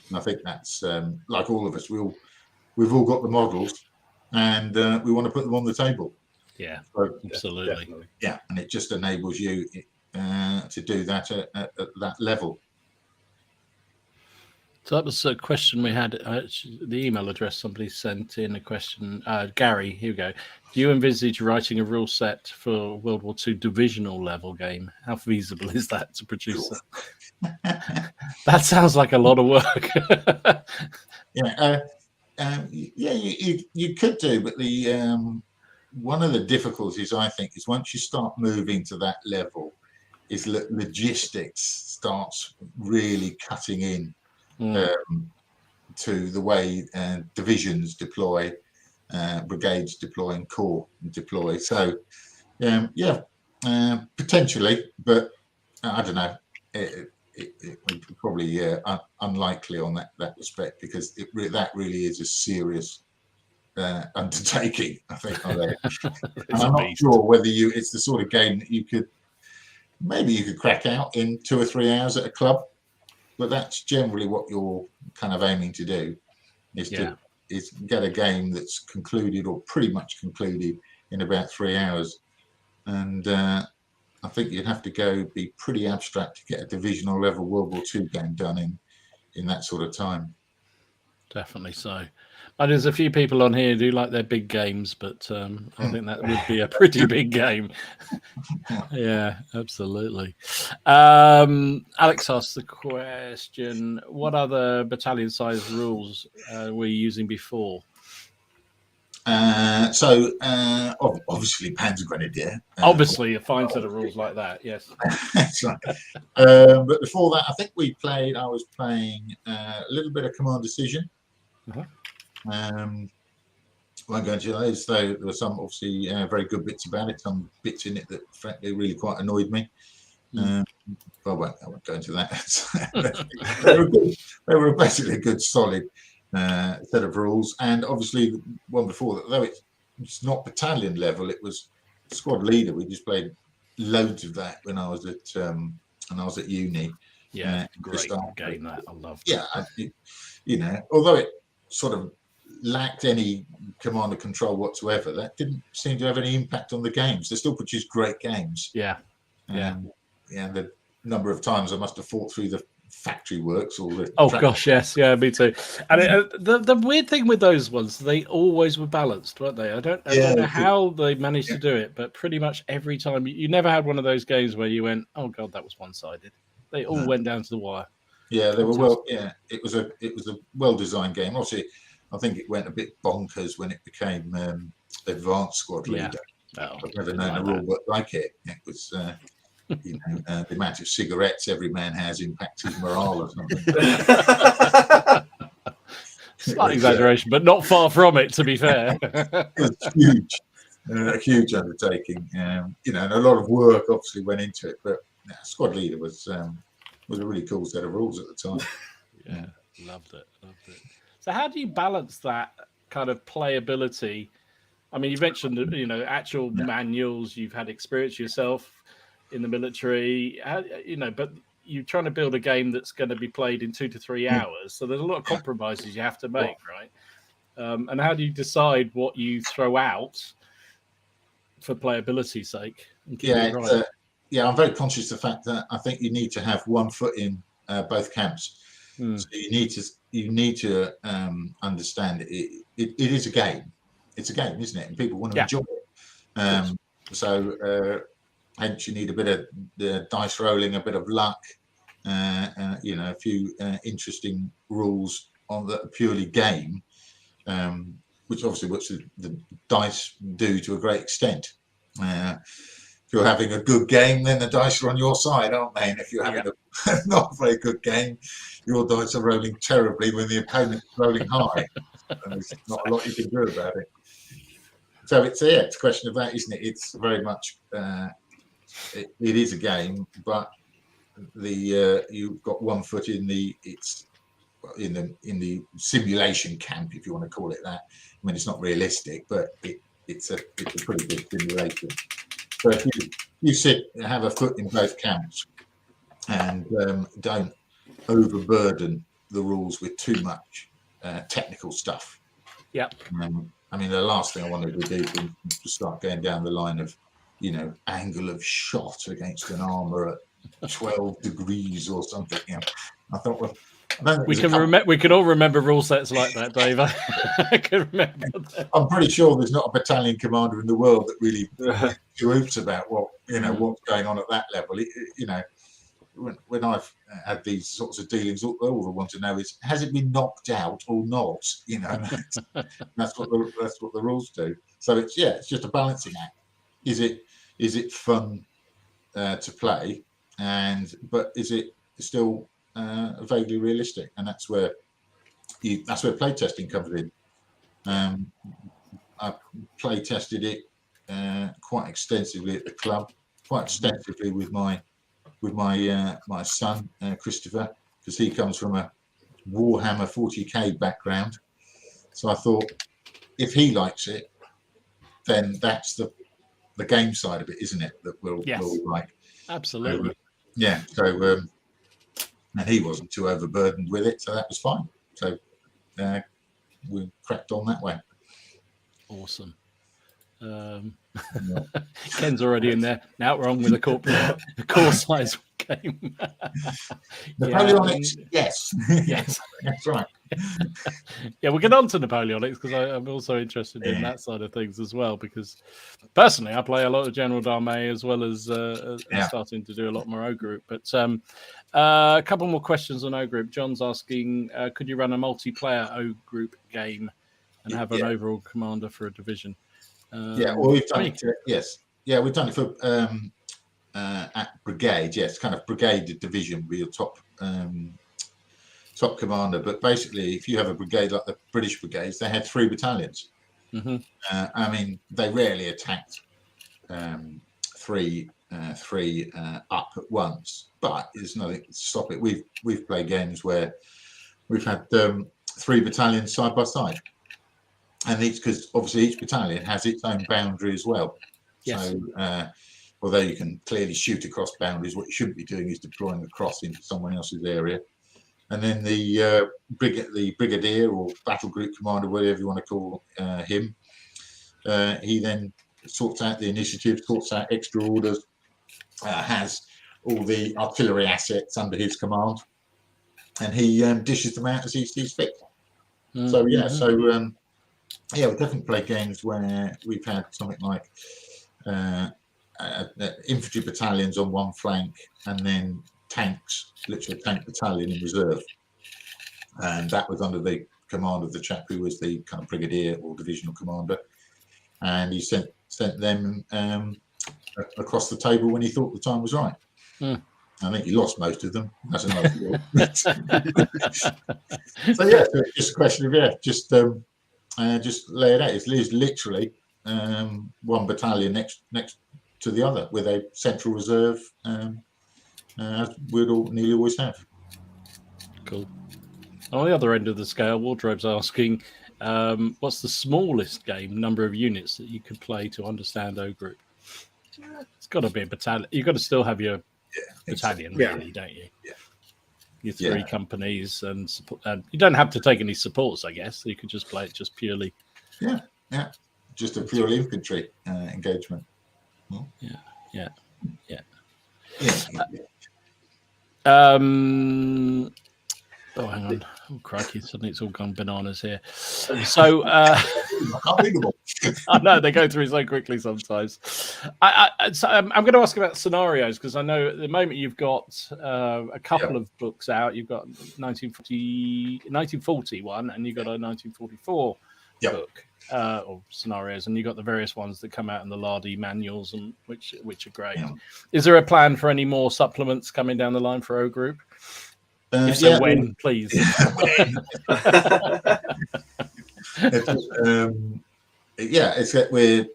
And I think that's like all of us. We've all got the models, and we want to put them on the table.
Yeah,
so,
absolutely.
Definitely.
Yeah, and it just enables you to do that at that level.
So that was a question we had. The email address somebody sent in a question. Gary, here we go. Do you envisage writing a rule set for World War II divisional level game? How feasible is that to produce that? That sounds like a lot of work.
You could do, but the one of the difficulties I think is once you start moving to that level, is logistics starts really cutting in. To the way divisions deploy, brigades deploy, and corps deploy. So, potentially, but I don't know. It probably unlikely on that respect, because that really is a serious undertaking, I think. And I'm not sure whether it's the sort of game that you could crack out in 2 or 3 hours at a club. But that's generally what you're kind of aiming to do, is get a game that's concluded or pretty much concluded in about 3 hours. And I think you'd have to be pretty abstract to get a divisional level World War II game done in that sort of time.
Definitely so. And there's a few people on here who do like their big games, but I think that would be a pretty big game. Yeah, absolutely. Alex asked the question, what other battalion size rules were you using before?
Obviously Panzer Grenadier.
Obviously a fine set of rules like that, yes.
That's right. But before that, I think I was playing a little bit of Command Decision. Won't go into those, though there were some obviously very good bits about it, some bits in it that frankly really quite annoyed me. I won't go into that. They were basically a good solid set of rules, and obviously the one before that, though it's not battalion level, it was squad leader. We just played loads of that when I was at uni.
Yeah, great game that. I love.
Yeah, although it sort of lacked any command and control whatsoever, that didn't seem to have any impact on the games. They still produced great games.
Yeah.
The number of times I must have fought through the factory works or the
gosh, yes, yeah, me too. And the weird thing with those ones, they always were balanced, weren't they? I don't know how they managed to do it, but pretty much every time you never had one of those games where you went, oh god, that was one-sided. They all went down to the wire.
Yeah, they were well. Yeah, it was a well-designed game. Obviously, I think it went a bit bonkers when it became advanced squad leader. I've never known a rule book like it. It was, the amount of cigarettes every man has impacts his morale or something.
Slight exaggeration, but not far from it, to be fair.
It was huge, a huge undertaking. And a lot of work obviously went into it. But squad leader was a really cool set of rules at the time.
Yeah, loved it. So how do you balance that kind of playability? I mean, you mentioned, actual manuals, you've had experience yourself in the military, but you're trying to build a game that's going to be played in 2 to 3 hours. So there's a lot of compromises you have to make, right? And how do you decide what you throw out for playability's sake? And keep it right?
I'm very conscious of the fact that I think you need to have one foot in both camps. So you need to understand it is a game. It's a game, isn't it? And people want to enjoy it. Hence you need a bit of the dice rolling, a bit of luck, a few interesting rules on the purely game, which the dice do to a great extent. If you're having a good game, then the dice are on your side, aren't they? And if you're having a not very good game, your dice are rolling terribly when the opponent's rolling high. And there's not a lot you can do about it. So it's a question of that, isn't it? It's very much it is a game, but the you've got one foot in the simulation camp, if you want to call it that. I mean, it's not realistic, but it's a pretty big simulation. So if you have a foot in both camps and don't overburden the rules with too much technical stuff.
Yeah.
I mean, the last thing I wanted to do was to start going down the line of, angle of shot against an armor at 12 degrees or something. I thought, well,
we can all remember rule sets like that, Dave. I can remember that.
I'm pretty sure there's not a battalion commander in the world that really hoops about what's going on at that level. When I've had these sorts of dealings, all I want to know is, has it been knocked out or not? That's what the rules do. So it's just a balancing act. Is it fun to play, but is it still vaguely realistic? And that's where play testing comes in. I play tested it quite extensively at the club, quite extensively with my son Christopher, because he comes from a Warhammer 40k background. So I thought, if he likes it, then that's the game side of it, isn't it? That we'll like.
Absolutely.
So and he wasn't too overburdened with it, so that was fine. So we cracked on that way.
Awesome. Ken's already in there. Now we're on with a core size game.
Napoleonics, yes.
Yes.
That's right.
We'll get on to Napoleonics, because I'm also interested in that side of things as well, because personally I play a lot of General d'Armée as well as starting to do a lot more O group. But a couple more questions on O group. John's asking, could you run a multiplayer O group game and have an overall commander for a division?
We've done it. Yes, we've done it for at brigade. Yes, kind of brigade division with your top commander. But basically, if you have a brigade like the British brigades, they had 3 battalions.
Mm-hmm.
I mean, they rarely attacked three up at once, but there's nothing to stop it. We've played games where we've had 3 battalions side by side. And it's because obviously each battalion has its own boundary as well.
Yes.
So although you can clearly shoot across boundaries, what you shouldn't be doing is deploying across into someone else's area. And then the brigadier or battle group commander, whatever you want to call him, he then sorts out the initiative, sorts out extra orders, has all the artillery assets under his command, and he dishes them out as he sees fit. Mm-hmm. We definitely play games where we've had something like infantry battalions on one flank, and then tanks, literally a tank battalion in reserve. And that was under the command of the chap who was the kind of brigadier or divisional commander. And he sent them across the table when he thought the time was right.
Mm.
I think he lost most of them. That's another story. So it's just a question of just lay it out. It's literally one battalion next to the other with a central reserve, as we'd nearly always have.
Cool. On the other end of the scale, Wardrobe's asking, what's the smallest game number of units that you could play to understand O group? It's got to be a battalion. You've got to still have your battalion, really, don't you?
Yeah.
Your 3 companies and support. You don't have to take any supports, I guess. You could just play it just purely.
Yeah. Just a purely infantry engagement.
Yeah. Oh, hang on. Oh, crikey. Suddenly it's all gone bananas here. So, I know they go through so quickly sometimes. I'm going to ask about scenarios, because I know at the moment you've got a couple of books out. You've got 1941 and you've got a 1944 book or scenarios, and you've got the various ones that come out in the Lardy manuals, and which are great. Yeah. Is there a plan for any more supplements coming down the line for O group? If so, when, please?
It's that we're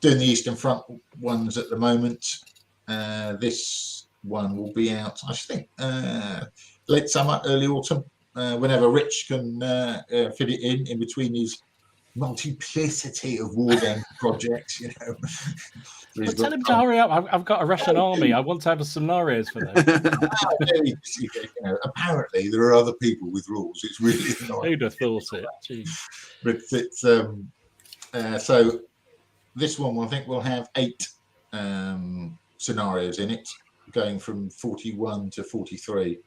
doing the Eastern Front ones at the moment. This one will be out, I think, late summer, early autumn, whenever Rich can fit it in between his multiplicity of war game projects, you know.
Well, tell him to hurry up. I've got a Russian army. I want to have scenarios for them.
You know, apparently there are other people with rules. It's really annoying.
Who'd have thought it? Jeez.
But it's so this one I think will have 8 scenarios in it, going from 41 to 43,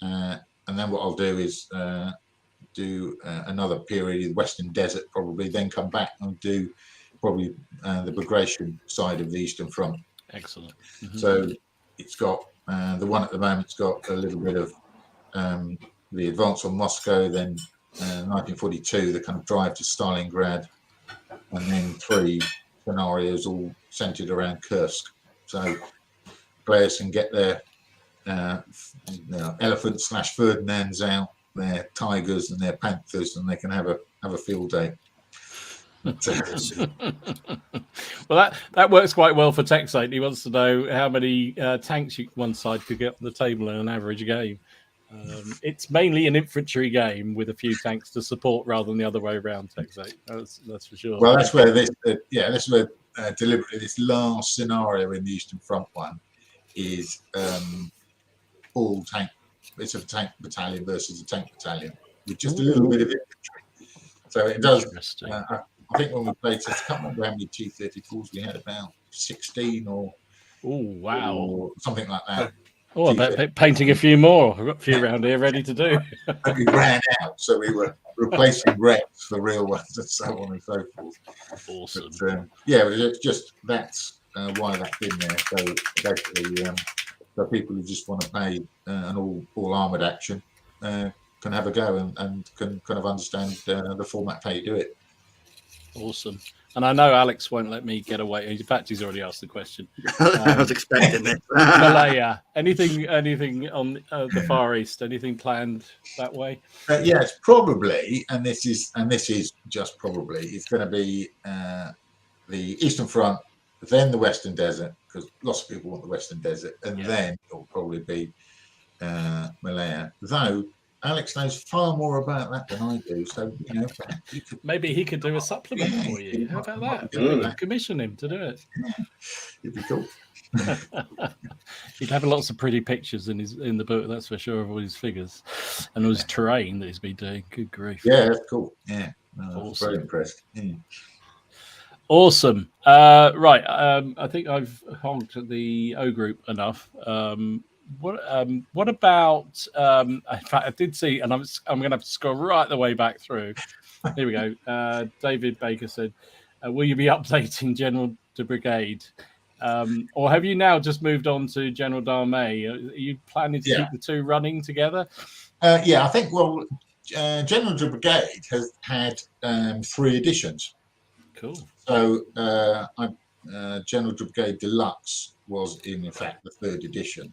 and then what I'll do is do another period in the Western Desert, probably, then come back and do probably the Bagration side of the Eastern Front.
Excellent.
So it's got the one at the moment's got a little bit of the advance on Moscow, then 1942, the kind of drive to Stalingrad, and then 3 scenarios all centered around Kursk. So players can get their elephants / Ferdinands out, their tigers and their panthers, and they can have a field day.
Well, that works quite well for Texate. He wants to know how many tanks one side could get on the table in an average game. It's mainly an infantry game with a few tanks to support rather than the other way around, Texate. That's for sure.
Well, that's where that's where deliberately this last scenario in the Eastern Front one is all tank. It's a tank battalion versus a tank battalion with just a little bit of infantry. So it does. I think when we played, I can't remember how many T-34s we had, about 16 or something like that.
Oh, I bet painting a few more. I've got a few around here ready to do.
And we ran out, so we were replacing wrecks for real ones and so on and so forth.
Awesome.
But, it's just that's why that's in there. So basically, so people who just want to play an all armoured action can have a go and can kind of understand the format, how you do it.
Awesome. And I know Alex won't let me get away. In fact, he's already asked the question.
I was expecting it.
Malaya, anything on the Far East? Anything planned that way?
Yes, probably. And this is just probably. It's going to be the Eastern Front, then the Western Desert, because lots of people want the Western Desert, and then it'll probably be Malaya. Though Alex knows far more about that than I do, so
maybe he could do a supplement for you. How about that? Commission him to do it.
Yeah, it'd be cool.
He'd have lots of pretty pictures in the book, that's for sure, of all his figures and all his terrain that he's been doing. Good grief!
Yeah, that's cool. Yeah,
awesome.
Very impressed. Yeah.
Awesome. Right. I think I've honked at the O group enough. What about? In fact, I did see, and I'm going to have to scroll right the way back through. Here we go. David Baker said, "Will you be updating General de Brigade, or have you now just moved on to General d'Armée? Are you planning to keep the two running together?"
I think. Well, General de Brigade has had 3 editions.
Cool.
So, General de Brigade Deluxe was in fact the 3rd edition.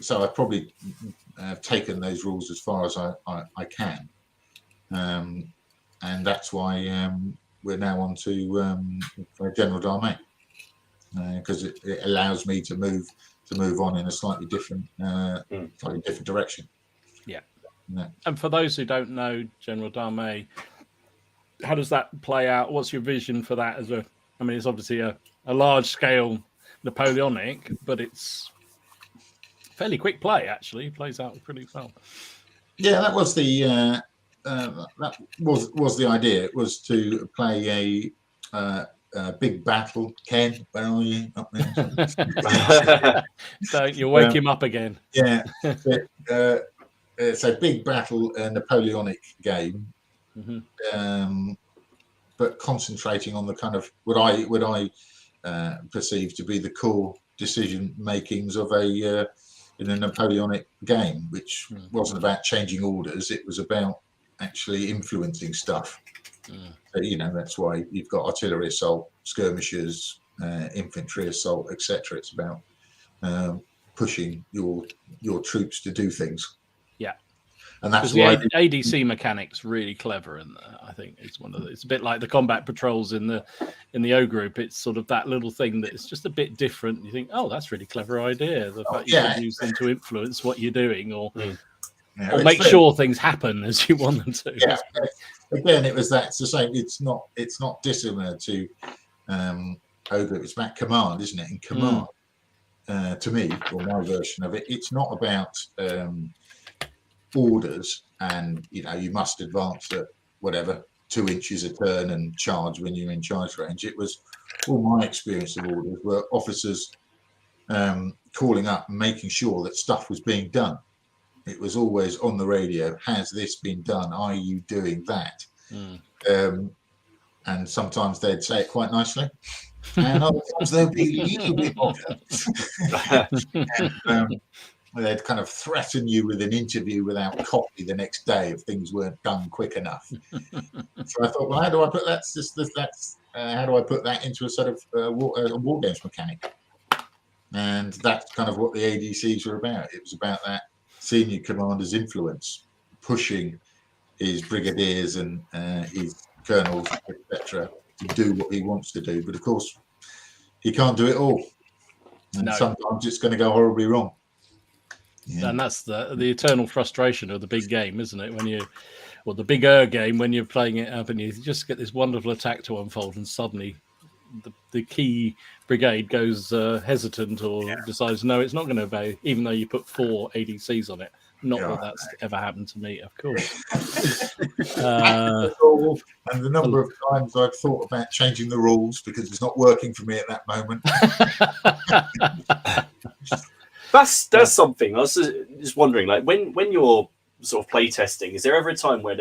So I've probably taken those rules as far as I can, and that's why we're now on to General d'Armée, because it allows me to move on in a slightly different direction. Yeah.
And for those who don't know General d'Armée, how does that play out? What's your vision for that? It's obviously a large scale Napoleonic, but it's fairly quick play, actually. It plays out pretty well.
Yeah, that was the the idea. It was to play a big battle. Ken, where are you? Up there.
So you'll wake him up again.
Yeah, it's a big battle, Napoleonic game, but concentrating on the kind of what I perceive to be the core decision makings of in a Napoleonic game, which wasn't about changing orders. It was about actually influencing stuff. So, that's why you've got artillery assault, skirmishers, infantry assault, etc. It's about pushing your troops to do things.
Yeah.
And that's
Because
why
ADC mechanics really clever, and I think it's it's a bit like the combat patrols in the O group. It's sort of that little thing that is just a bit different. You think, oh, that's a really clever idea. The fact you can use them to influence what you're doing, or make sure things happen as you want them to.
Yeah. Again, it was that's the same. It's not dissimilar to Ogre. It's about command, isn't it? And command, to me, or my version of it, it's not about orders and you must advance at whatever 2 inches a turn and charge when you're in charge range. It was all my experience of orders were officers calling up and making sure that stuff was being done. It was always on the radio. Has this been done? Are you doing that? And sometimes they'd say it quite nicely, and other times they'd be a little bit odder. And, they'd kind of threaten you with an interview without copy the next day if things weren't done quick enough. So I thought, well, how do I put that? How do I put that into a sort of war games mechanic? And that's kind of what the ADCs were about. It was about that senior commander's influence, pushing his brigadiers and his colonels, etc., to do what he wants to do. But of course, he can't do it all, and sometimes it's going to go horribly wrong. Yeah.
And that's the eternal frustration of the big game, isn't it? The bigger game, when you're playing it up and you just get this wonderful attack to unfold, and suddenly the key brigade goes hesitant or decides, no, it's not going to obey, even though you put 4 ADCs on it. Not that that's ever happened to me, of course.
And the number of times I've thought about changing the rules because it's not working for me at that moment.
That's something. I was just wondering, like when you're sort of play testing, is there ever a time where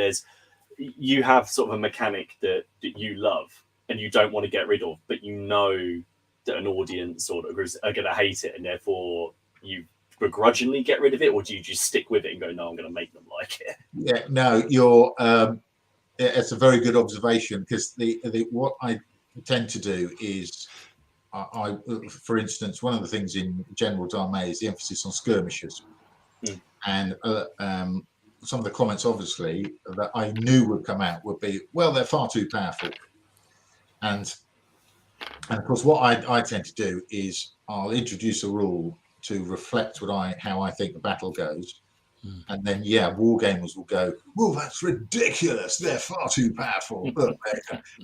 you have sort of a mechanic that you love and you don't want to get rid of, but you know that an audience sort of are going to hate it, and therefore you begrudgingly get rid of it, or do you just stick with it and go, no, I'm going to make them like it?
Yeah, no, you're. It's a very good observation, because the what I tend to do is. I, for instance, one of the things in General Darmay is the emphasis on skirmishers, and some of the comments, obviously, that I knew would come out would be, well, they're far too powerful, and of course, what I tend to do is I'll introduce a rule to reflect how I think the battle goes, and then war gamers will go, well, that's ridiculous, they're far too powerful,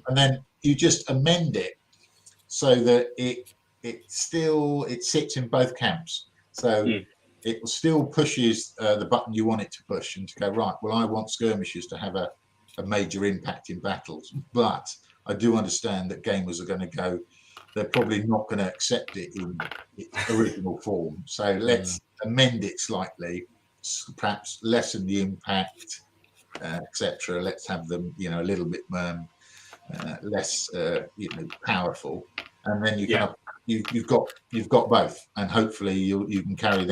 and then you just amend it so that it sits in both camps. So it still pushes the button you want it to push, and to go, right, well, I want skirmishers to have a major impact in battles. But I do understand that gamers are going to go, they're probably not going to accept it in its original form. So let's amend it slightly, perhaps lessen the impact, etc. Let's have them, a little bit less, powerful, and then you've got both, and hopefully you can carry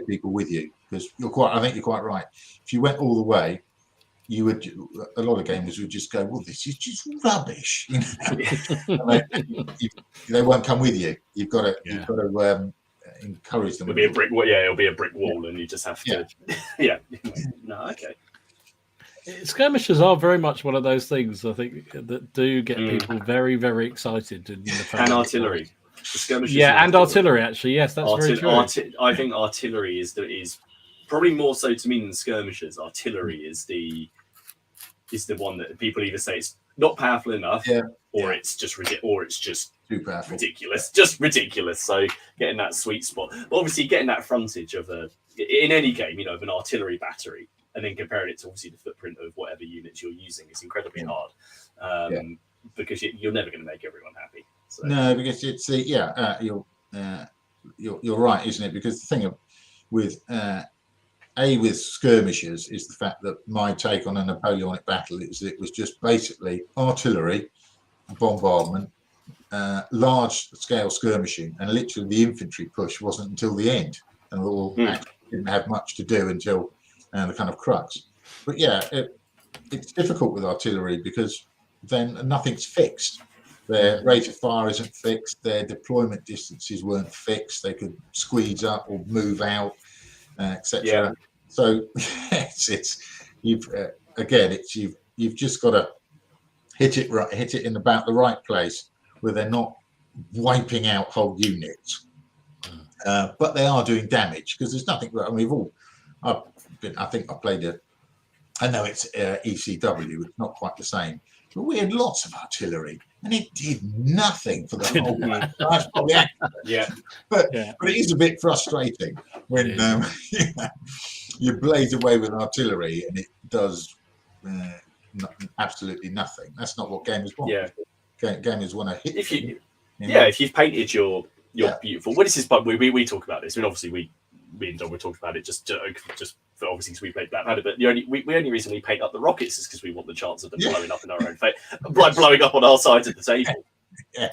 people with you, because I think you're quite right. If you went all the way, a lot of gamers would just go, well, this is just rubbish. They won't come with you. You've got to encourage them.
It'll be a brick wall, and you just have to. No, okay.
Skirmishers are very much one of those things, I think, that do get people very, very excited.
And artillery. Skirmishers
and artillery, actually. Yes, that's very true.
I think artillery is probably more so to me than skirmishers. Artillery is the one that people either say it's not powerful enough, or it's just
too powerful,
ridiculous, just ridiculous. So getting that sweet spot, but obviously getting that frontage of in any game, of an artillery battery, and then comparing it to obviously the footprint of whatever units you're using is incredibly hard, because you're never going to make everyone happy. So.
No, because it's you're right, isn't it? Because the thing with skirmishers is the fact that my take on a Napoleonic battle is it was just basically artillery, bombardment, large scale skirmishing, and literally the infantry push wasn't until the end, and all didn't have much to do until the kind of crux. But it's difficult with artillery because then nothing's fixed. Their rate of fire isn't fixed. Their deployment distances weren't fixed. They could squeeze up or move out, etc. So you've just got to hit it in about the right place where they're not wiping out whole units, but they are doing damage because there's nothing. I mean, I think I played it. I know it's ECW. It's not quite the same, but we had lots of artillery, and it did nothing for the whole game. That's probably accurate. But it is a bit frustrating when you blaze away with artillery and it does absolutely nothing. That's not what gamers want. Gamers want to hit.
If you've painted your beautiful. Well, this is, but we talk about this. I mean, obviously me and Don were talking about it just for obviously because we played Black Panther, but the only reason we paint up the rockets is because we want the chance of them blowing up in our own face, blowing up on our side of the table.
Well,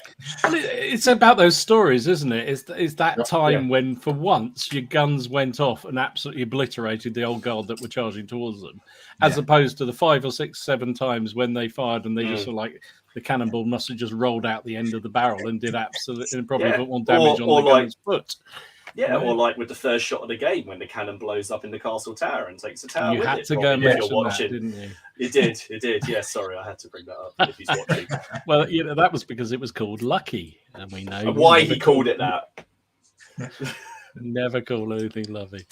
it's about those stories, isn't it? It's that time when, for once, your guns went off and absolutely obliterated the old guard that were charging towards them, as opposed to the 5 or 6, 7 times when they fired and they just sort of like the cannonball must have just rolled out the end of the barrel and did absolutely probably put more damage on the gun's foot.
Yeah, or like with the first shot of the game when the cannon blows up in the castle tower and takes the tower.
You
with
had
it,
to go and mention
that,
didn't you?
It did. Yeah, sorry, I had to bring that up if he's watching.
Well, that was because it was called Lucky, and we know
and why he called it that.
Never call anything lovely.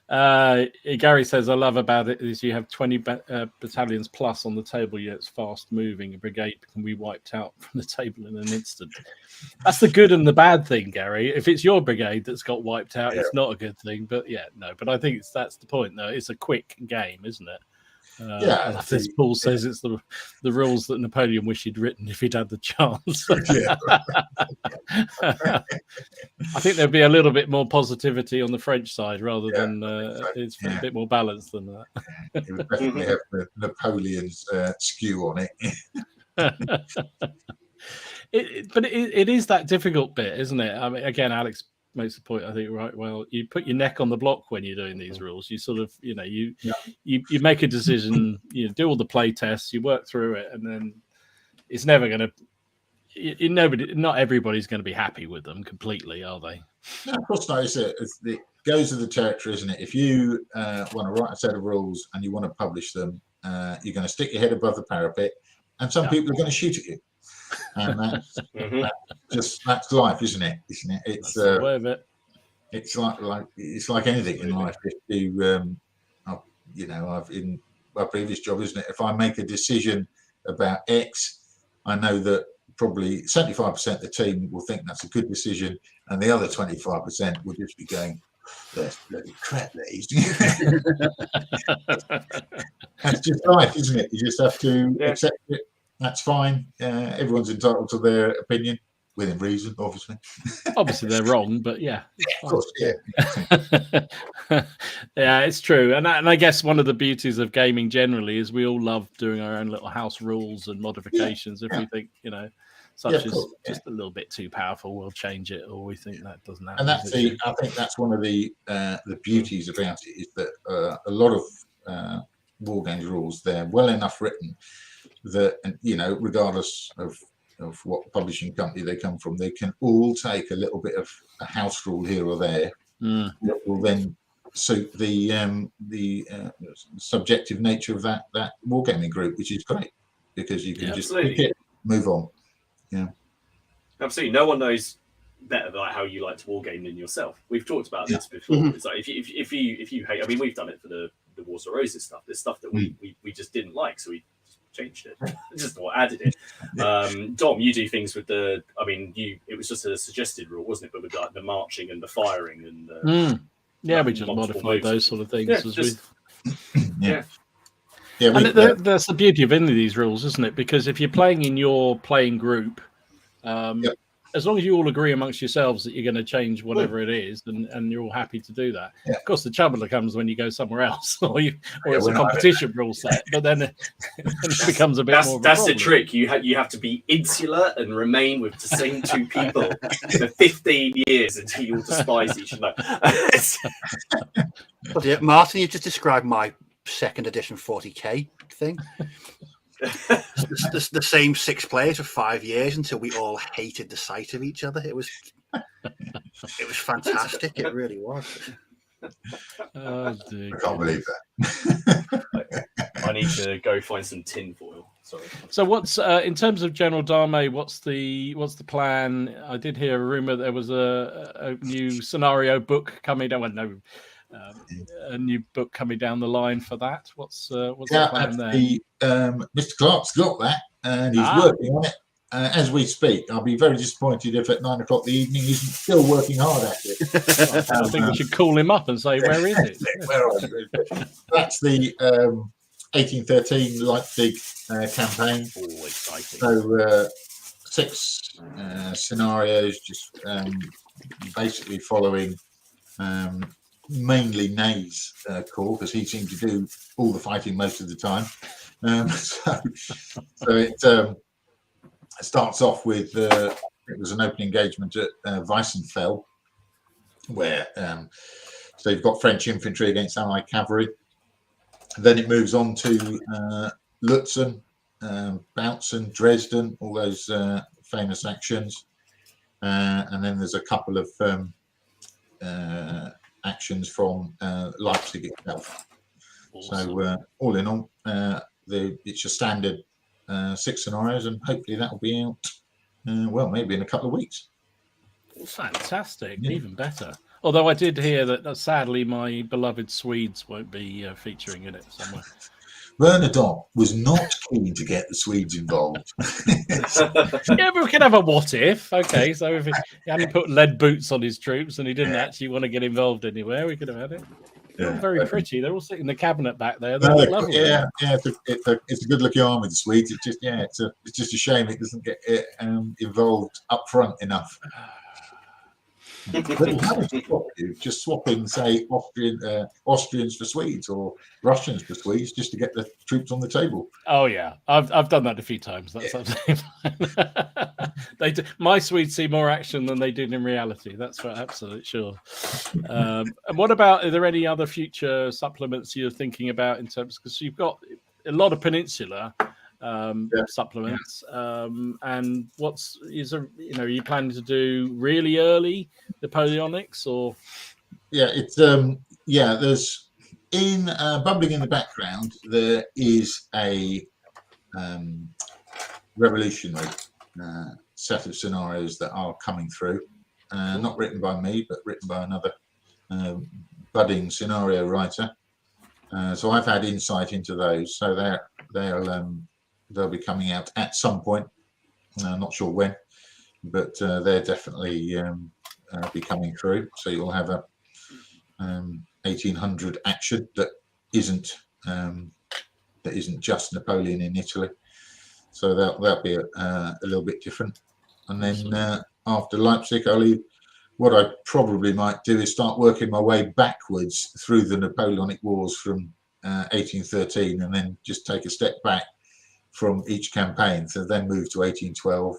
Gary says, I love about it is you have 20 battalions plus on the table, yet it's fast moving. A brigade can be wiped out from the table in an instant. That's the good and the bad thing, Gary. If it's your brigade that's got wiped out, it's not a good thing. But but I think that's the point, though. It's a quick game, isn't it? As Paul says, it's the rules that Napoleon wished he'd written if he'd had the chance. I think there'd be a little bit more positivity on the French side rather than it's a bit more balanced than that.
It would definitely have the Napoleon's skew on it.
But it is that difficult bit, isn't it? I mean, again, Alex makes the point, I think, right. Well, you put your neck on the block when you're doing these rules. You sort of, you make a decision, you do all the play tests, you work through it, and then it's never going to. Not everybody's going to be happy with them completely, are they?
No, of course not. It goes with the territory, isn't it? If you want to write a set of rules and you want to publish them, you're going to stick your head above the parapet, and some people are going to shoot at you. And that's life, isn't it? It's the way of it. It's like anything in life. If you, I've in my previous job, isn't it? If I make a decision about X, I know that probably 75% of the team will think that's a good decision, and the other 25% will just be going, "That's bloody crap, these." That's just life, isn't it? You just have to accept it. That's fine. Everyone's entitled to their opinion within reason, obviously.
Obviously, they're wrong, but
of course,
it's true. And I guess one of the beauties of gaming generally is we all love doing our own little house rules and modifications. If we think, such as just a little bit too powerful, we'll change it, or we think that doesn't happen.
And I think that's one of the beauties about it is that a lot of war games rules, they're well enough written that, regardless of what publishing company they come from, they can all take a little bit of a house rule here or there that will then suit the subjective nature of that wargaming group, which is great because you can just pick it, move on. Yeah,
absolutely. No one knows better like how you like to wargame than yourself. We've talked about this before. It's like if you hate, I mean, we've done it for the Wars of Roses stuff. There's stuff that we just didn't like, so we changed it, just added it. Dom, you do things with it was just a suggested rule, wasn't it? But with like the marching and the firing and
we just modified those sort of things that's the beauty of any of these rules, isn't it? Because if you're playing in your playing group, as long as you all agree amongst yourselves that you're going to change whatever it is, and you're all happy to do that. Of course, the trouble comes when you go somewhere else, or it's a competition rule set. But then it becomes a bit more.
That's the trick. You have to be insular and remain with the same two people for 15 years until you all despise each other.
Martin, you just described my second edition 40k thing. the same 6 players for 5 years until we all hated the sight of each other. It was fantastic. It really was.
Oh, dear
I can't believe
goodness.
that.
I need to go find some tin foil. Sorry.
So, what's in terms of General Dame? What's the plan? I did hear a rumor there was a new scenario book coming down. Well, no, a new book coming down the line for that. What's the plan there?
Mr. Clark's got that, and he's working on it as we speak. I'll be very disappointed if at 9 o'clock the evening he's still working hard at it.
I think we should call him up and say, "Where is it?"
Where are you? That's the 1813 Leipzig campaign.
Oh, exciting!
So 6 scenarios, just basically following mainly Nay's call, because he seemed to do all the fighting most of the time. So it starts off with it was an open engagement at Weissenfeld, where so you've got French infantry against Allied cavalry. Then it moves on to Lutzen, Bautzen, Dresden, all those famous actions, and then there's a couple of actions from Leipzig itself. Awesome. So all in all, it's your standard 6 scenarios, and hopefully that will be out maybe in a couple of weeks.
Fantastic. Yeah. Even better. Although I did hear that sadly my beloved Swedes won't be featuring in it somewhere.
Bernadotte was not keen to get the Swedes involved.
Yeah, but we can have a what if. Okay, so if he hadn't put lead boots on his troops and he didn't actually want to get involved anywhere, we could have had it. They're all very pretty. They're all sitting in the cabinet back there. They're lovely.
Yeah. It's a good-looking army, the Swedes. It's just it's just a shame it doesn't get involved up front enough. But how would you just swapping, say, Austrians for Swedes or Russians for Swedes, just to get the troops on the table?
Oh yeah, I've done that a few times. That's absolutely fine. My Swedes see more action than they did in reality. That's for absolute sure. And what about? Are there any other future supplements you're thinking about in terms? Because you've got a lot of Peninsula supplements, and are you planning to do really early Napoleonics or? Yeah,
it's there's bubbling in the background there is a revolutionary set of scenarios that are coming through, not written by me but written by another budding scenario writer, so I've had insight into those, so they'll be coming out at some point. I'm not sure when, but they're definitely be coming through. So you'll have a 1800 action that isn't just Napoleon in Italy. So that'll be a little bit different. And then after Leipzig, what I probably might do is start working my way backwards through the Napoleonic Wars from 1813, and then just take a step back from each campaign, so then move to 1812,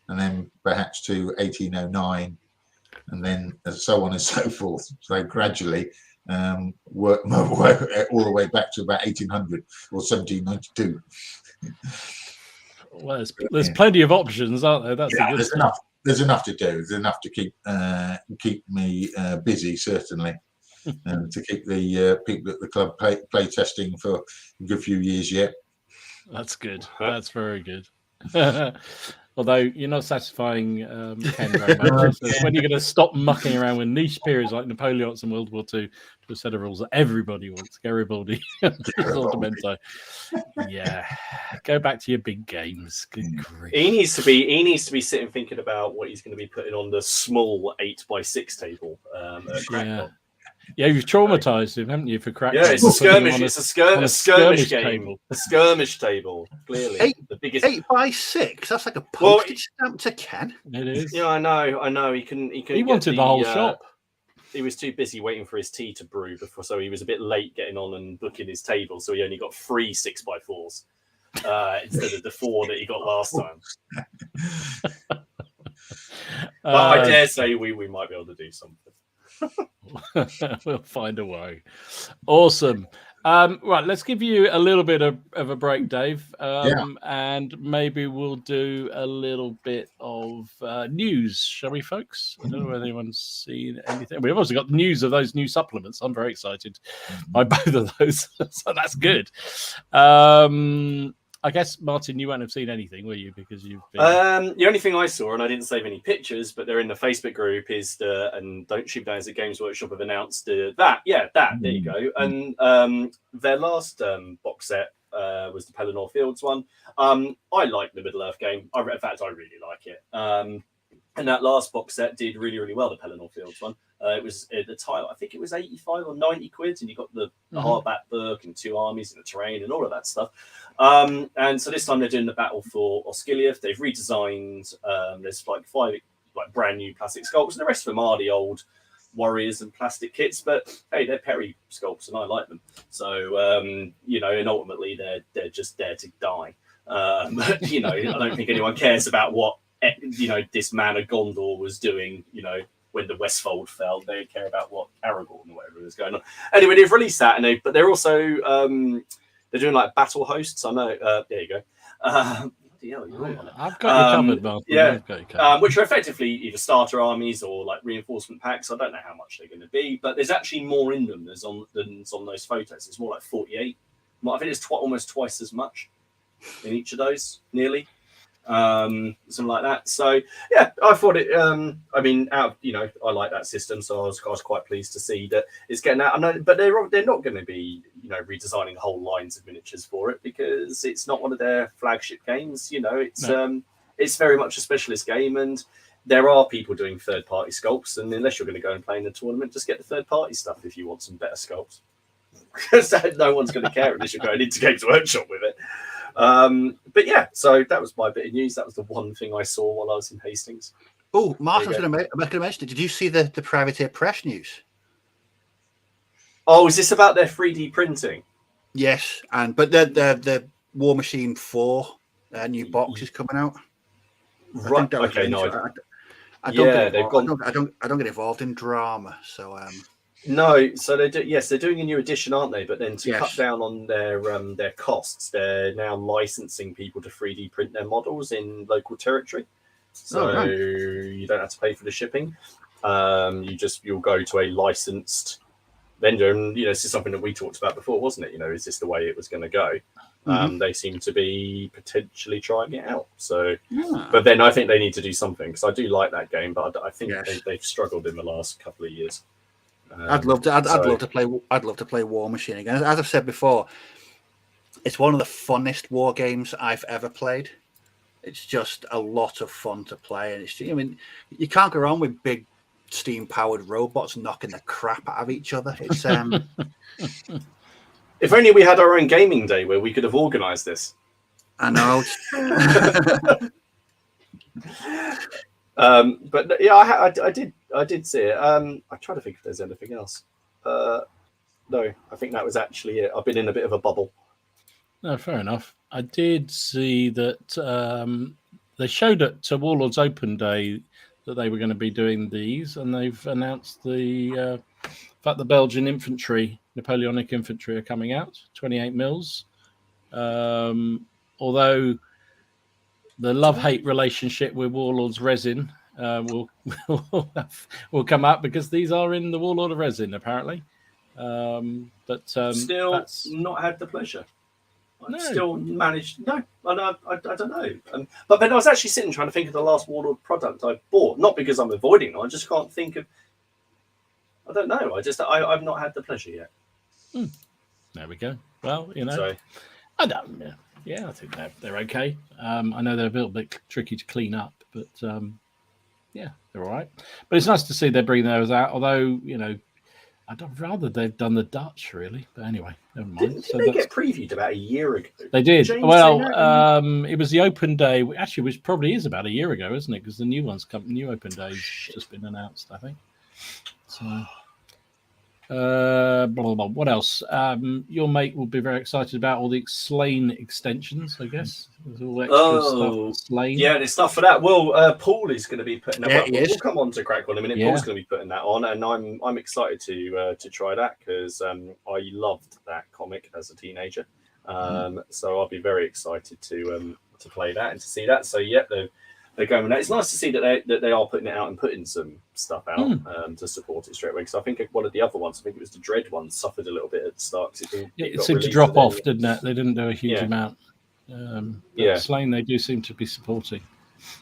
and then perhaps to 1809, and then so on and so forth. So gradually work my way all the way back to about 1800 or 1792.
Well, there's plenty of options, aren't there?
There's enough. There's enough to do. There's enough to keep me busy, certainly, and to keep the people at the club play testing for a good few years yet.
That's good. That's very good. Although you're not satisfying Ken very much. When you're going to stop mucking around with niche periods like Napoleonics and World War II to a set of rules that everybody wants, Garibaldi, Ornamento. Yeah, go back to your big games. Good grief.
He needs to be sitting thinking about what he's going to be putting on the small 8x6 table.
Yeah, you've traumatized him, haven't you, for cracking?
Yeah, it's a skirmish. It's a skirmish game. Table. A skirmish table, clearly. The biggest
8x6. That's like a postage stamp to Ken.
It is.
Yeah, I know. He
wanted the whole shop.
He was too busy waiting for his tea to brew before, so he was a bit late getting on and booking his table. So he only got 3 6x4s instead of the 4 that he got last time. But I dare say we might be able to do something.
We'll find a way. Awesome. Right, let's give you a little bit of a break, Dave,
Yeah.
and maybe we'll do a little bit of news, shall we, folks? I don't know whether anyone's seen anything. We've also got the news of those new supplements. I'm very excited by both of those, so that's good. I guess, Martin, you won't have seen anything, will you? Because you've been...
The only thing I saw, and I didn't save any pictures, but they're in the Facebook group, is and Don't Shoot Down at Games Workshop have announced that. Yeah, that. There you go. And their last box set was the Pelennor Fields one. I like the Middle Earth game. In fact, I really like it. And that last box set did really, really well, the Pelennor Fields one. It was the title, I think it was 85 or 90 quid, and you got the hardback book and 2 armies and the terrain and all of that stuff. And so this time they're doing the battle for Osgiliath. They've redesigned. There's like 5 brand new plastic sculpts, and the rest of them are the old warriors and plastic kits. But hey, they're Perry sculpts, and I like them. So and ultimately they're just there to die. I don't think anyone cares about what this man of Gondor was doing. When the Westfold fell, they care about what Aragorn or whatever was going on. Anyway, they've released that, but they're also they're doing like battle hosts. I know. There you go.
I've got you covered, Martin.
Yeah,
I've got you covered.
which are effectively either starter armies or like reinforcement packs. I don't know how much they're going to be, but there's actually more in them than's on those photos. It's more like 48. I think it's almost twice as much in each of those, nearly. Something like that. So yeah, I thought it. I like that system, so I was quite pleased to see that it's getting out. But they're not going to be redesigning whole lines of miniatures for it, because it's not one of their flagship games. It's very much a specialist game, and there are people doing third-party sculpts. And unless you're going to go and play in the tournament, just get the third-party stuff if you want some better sculpts. Because no one's going to care unless you're going into Games Workshop with it. But yeah, so that was my bit of news. That was the one thing I saw while I was in Hastings.
Oh, Martin's going to mention it. Did you see the Privateer Press news?
Oh, is this about their 3D printing?
Yes, but the War Machine 4 new box is coming out.
Right. Okay. No.
I don't get involved in drama, so.
No, so they do. Yes, they're doing a new edition, aren't they? But then to cut down on their costs, they're now licensing people to 3D print their models in local territory. So you don't have to pay for the shipping. You'll go to a licensed vendor, and this is something that we talked about before, wasn't it? Is this the way it was going to go? They seem to be potentially trying it out. So, but then I think they need to do something, because I do like that game, but I think they've struggled in the last couple of years.
I'd love to play War Machine again. As I've said before, it's one of the funnest war games I've ever played. It's just a lot of fun to play, and you can't go wrong with big steam-powered robots knocking the crap out of each other. It's
if only we had our own gaming day where we could have organised this.
I know.
But yeah, I did see it. I try to think if there's anything else. No, I think that was actually it. I've been in a bit of a bubble.
No, fair enough. I did see that they showed at Warlords Open Day that they were going to be doing these, and they've announced the fact the Belgian infantry, Napoleonic infantry, are coming out, 28 mils. Although the love-hate relationship with Warlords Resin will come up, because these are in the Warlord of Resin, apparently. But
still not had the pleasure. I've still managed. No, I don't know. But I was actually sitting trying to think of the last Warlord product I bought. Not because I'm avoiding them. I just can't think of. I don't know. I've not had the pleasure yet.
There we go. Well, I don't. Yeah, I think they're okay. I know they're a little bit tricky to clean up, but yeah, they're all right. But it's nice to see they're bringing those out. Although I'd rather they've done the Dutch, really. But anyway, never mind.
Didn't they get previewed about a year ago?
They did. It was the Open Day. Actually, which probably is about a year ago, isn't it? Because the new Open Day's just been announced, I think. So Blah, blah, blah. What else? Your mate will be very excited about all the Slane extensions, I guess. There's all extra stuff for Slane.
Yeah, there's stuff for that. Well, Paul is going to be putting that.
Yeah,
We'll come on to Crack on in a minute.
Yeah.
Paul's going to be putting that on, and I'm excited to try that because I loved that comic as a teenager. So I'll be very excited to play that and to see that. So yeah, they're going with that. It's nice to see that they are putting it out and putting some stuff out to support it straight away. Because I think one of the other ones, I think it was the Dread one, suffered a little bit at the start.
It seemed to drop off, didn't it? They didn't do a huge amount. Slane, they do seem to be supporting,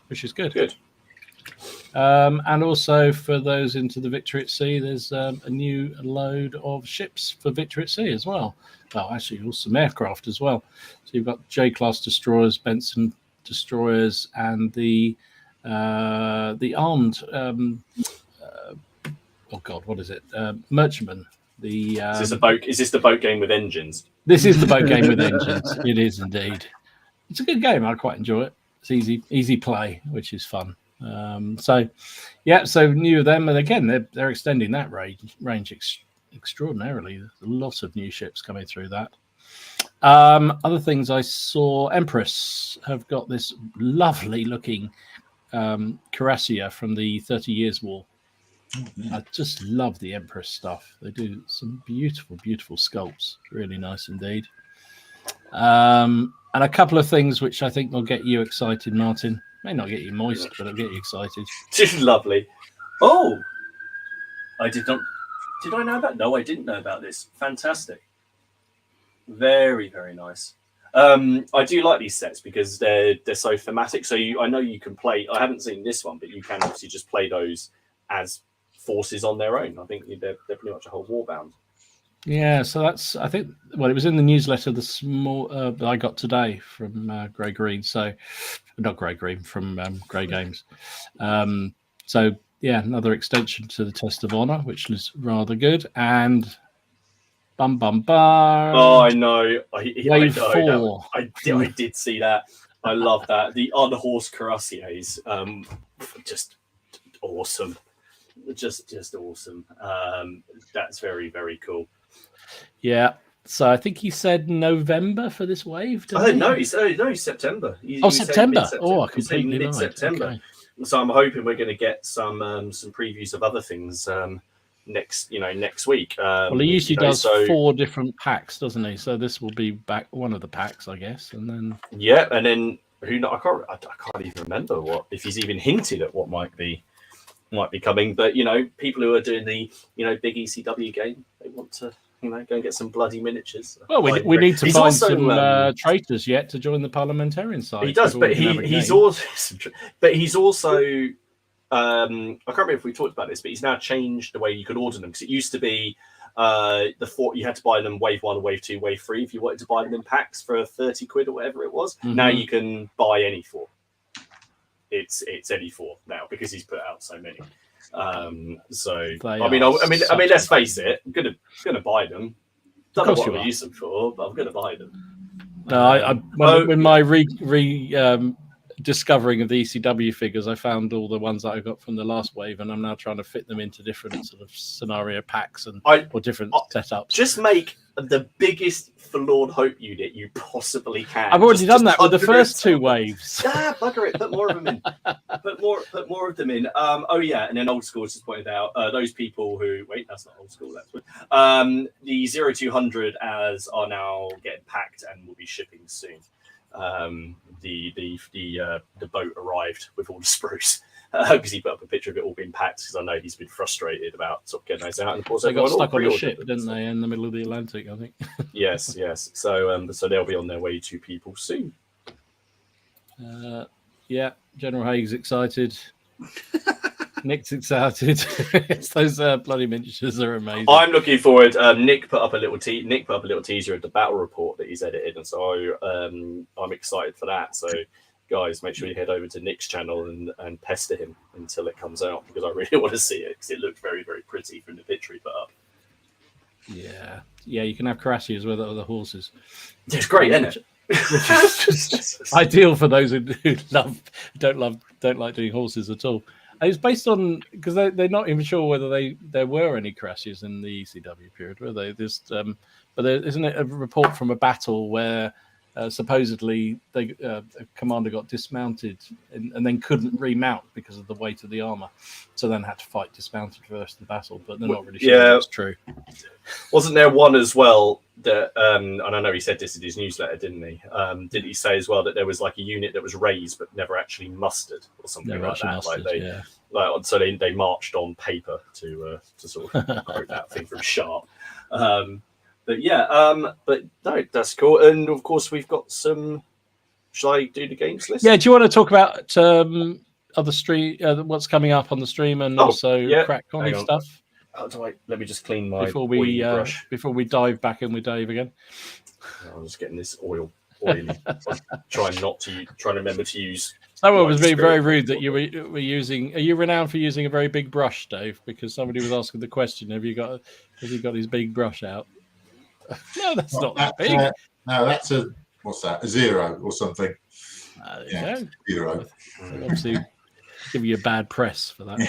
which is good.
Good.
And also for those into the Victory at Sea, there's a new load of ships for Victory at Sea as well. Well, actually, also some aircraft as well. So you've got J-class destroyers, Benson destroyers, and the armed. What is it? Merchantman. Is
this the boat game with engines?
This is the boat game with engines. It is indeed. It's a good game. I quite enjoy it. It's easy play, which is fun. So new of them, and again, they're extending that range extraordinarily. There's a lot of new ships coming through that. Other things I saw, Empress have got this lovely looking cuirassier from the 30 Years War. I just love the Empress stuff. They do some beautiful, beautiful sculpts. Really nice indeed. And a couple of things which I think will get you excited, Martin. May not get you moist, but it'll get you excited.
Lovely. Oh, I did not. Did I know about? No, I didn't know about this. Fantastic. Very, very nice. I do like these sets because they're so thematic. So I know you can play. I haven't seen this one, but you can obviously just play those as forces on their own. I think they're pretty much a whole warbound.
Yeah, so that's, I think, well, it was in the newsletter that I got today from Grey Green. So, not Grey Green, from Grey Games. So, yeah, another extension to the Test of Honor, which was rather good. And bum.
Oh, I know.
Wave 4.
I did see that. I love that. The unhorsed cuirassiers, just awesome. Just awesome. That's very, very cool.
Yeah. So I think he said November for this wave.
No, he's September.
September. Oh, I completely lied.
September.
Okay.
So I'm hoping we're going to get some previews of other things next week.
Well, he usually does 4 different packs, doesn't he? So this will be back one of the packs, I guess, and then
I can't even remember if he's even hinted at what might be coming. But people who are doing the big ECW game, they want to go and get some bloody miniatures.
Well, we need to find some traitors yet to join the parliamentarian side.
He does, but he's also I can't remember if we talked about this, but he's now changed the way you could order them, because it used to be you had to buy them wave 1, wave 2, wave 3 if you wanted to buy them in packs for 30 quid or whatever it was.
Mm-hmm.
Now you can buy any 4. It's any 4 now because he's put out so many. Let's face it, I'm gonna buy them. Don't know what I'm gonna use them for, but I'm gonna buy them.
When my discovering of the ECW figures, I found all the ones that I got from the last wave, and I'm now trying to fit them into different sort of scenario packs or different setups.
Just make the biggest forlorn hope unit you possibly can.
I've already done that with the first 2 waves.
Yeah, bugger it. Put more of them in. Put more of them in. And then Old School just pointed out those people who that's not Old School. That's the 0200 as are now getting packed and will be shipping soon. The boat arrived with all the spruce because he put up a picture of it all being packed, because I know he's been frustrated about sort of getting those out. And of course,
they got stuck on a ship, didn't they, in the middle of the Atlantic, I think.
Yes. So they'll be on their way to people soon.
General Haig's excited. Nick's excited. Those bloody miniatures are amazing.
I'm looking forward. Nick put up a little teaser of the battle report that he's edited, and so I'm excited for that. So, guys, make sure you head over to Nick's channel and pester him until it comes out, because I really want to see it, because it looked very, very pretty from the picture he put up.
Yeah, you can have cuirassiers with the horses.
It's great, isn't it?
Which is just ideal for those who don't like doing horses at all. It was based on because they're not even sure whether there were any crashes in the ECW period, were they? But isn't it a report from a battle where supposedly a commander got dismounted and then couldn't remount because of the weight of the armor, so then had to fight dismounted for the rest of the battle. But they're not really sure if it's true.
Wasn't there one as well that, and I know he said this in his newsletter, didn't he? Didn't he say as well that there was like a unit that was raised but never actually mustered or something like that? So they marched on paper to sort of quote that thing from Sharp. But no, that's cool. And of course, we've got some. Shall I do the games list?
Yeah. Do you want to talk about other stream? What's coming up on the stream and also CrackCon stuff?
Let me just clean my
before we dive back in with Dave again.
I'm just getting this oily. trying to remember to use.
Someone was being very rude that you were using. Are you renowned for using a very big brush, Dave? Because somebody was asking the question: Has he got his big brush out? No, that's not that big.
No, that's a zero or something.
There you go.
Zero.
Obviously, give you a bad press for that.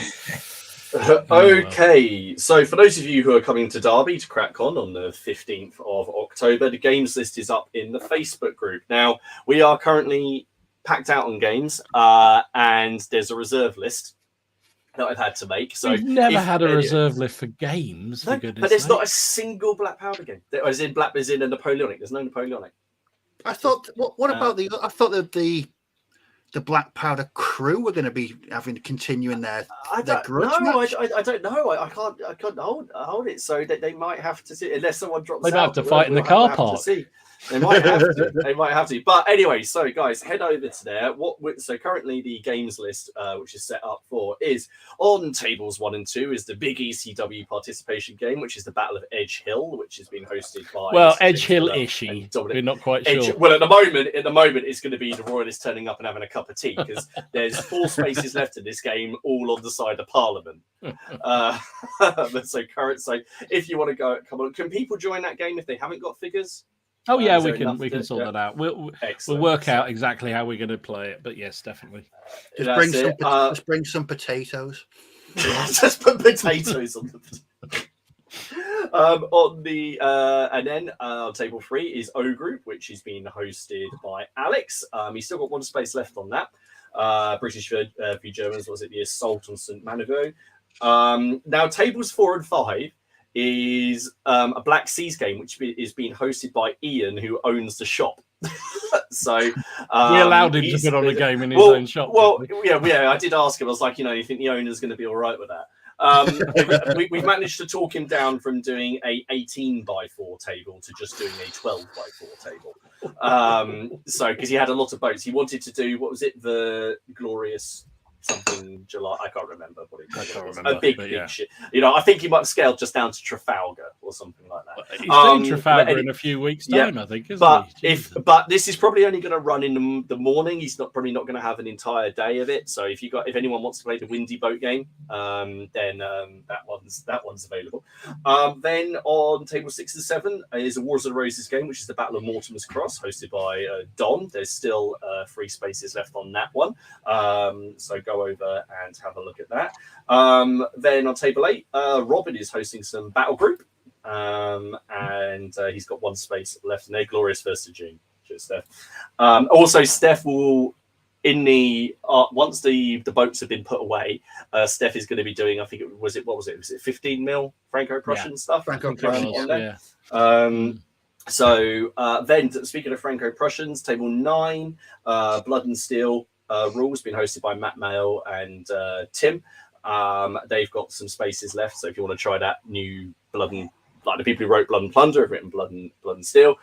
Okay, so for those of you who are coming to Derby to CrackCon on the 15th of October, the games list is up in the Facebook group. Now, we are currently packed out on games, and there's a reserve list that I've had to make. So
we've never had a reserve list for games.
No, but there's not a single Black Powder game. As in a Napoleonic. There's no Napoleonic.
I thought. What about the? I thought that the Black Powder crew were going to be continuing their grudge match.
I don't know. I can't hold it. So they might have to see unless someone drops.
They might have to fight in the car park.
They might have to. They might have to. But anyway, so guys, head over to there. So currently the games list, which is set up for, is on tables 1 and 2 is the big ECW participation game, which is the Battle of Edge Hill, which is being hosted by
Edge Hill-ishy. We're not quite sure.
Well, at the moment, it's going to be the Royalists turning up and having a cup of tea because there's 4 spaces left in this game, all on the side of Parliament. So if you want to go, come on, can people join that game if they haven't got figures?
Oh yeah, we can sort that out. We'll work out exactly how we're going to play it. But yes, definitely.
Just bring some potatoes.
Just put potatoes on and then table 3 is O Group, which is being hosted by Alex. He's still got 1 space left on that. British v Germans, was it the Assault on St. Maniveau? Now tables 4 and 5 is a Black Seas game, which is being hosted by Ian, who owns the shop. So we
allowed him to put on a game in his own shop.
Well, yeah, I did ask him. I was like, you think the owner's going to be all right with that? We've managed to talk him down from doing a 18x4 table to just doing a 12x4 table. So because he had a lot of boats, he wanted to do the glorious something July. I can't remember what it was. A big shit. I think he might have scaled just down to Trafalgar or something like that.
He's doing Trafalgar in a few weeks' time, I think.
But this is probably only going to run in the morning. He's probably not going to have an entire day of it. So if anyone wants to play the Windy Boat game, then that one's available. Then on table 6 and 7 is a Wars of the Roses game, which is the Battle of Mortimer's Cross, hosted by Don. There's still 3 spaces left on that one. So go over and have a look at that. Then on table 8, Robin is hosting some Battle Group, and he's got 1 space left in there. Glorious 1st of June. Cheers, Steph. Also, Steph will once the boats have been put away, Steph is going to be doing. I think was it 15 mil Franco-Prussian stuff.
Franco-Prussian,
yeah. So then, speaking of Franco-Prussians, table 9, Blood and Steel. Rules been hosted by Matt Mail and Tim. They've got some spaces left, so if you want to try that new Blood and the people who wrote Blood and Plunder have written Blood and Steel.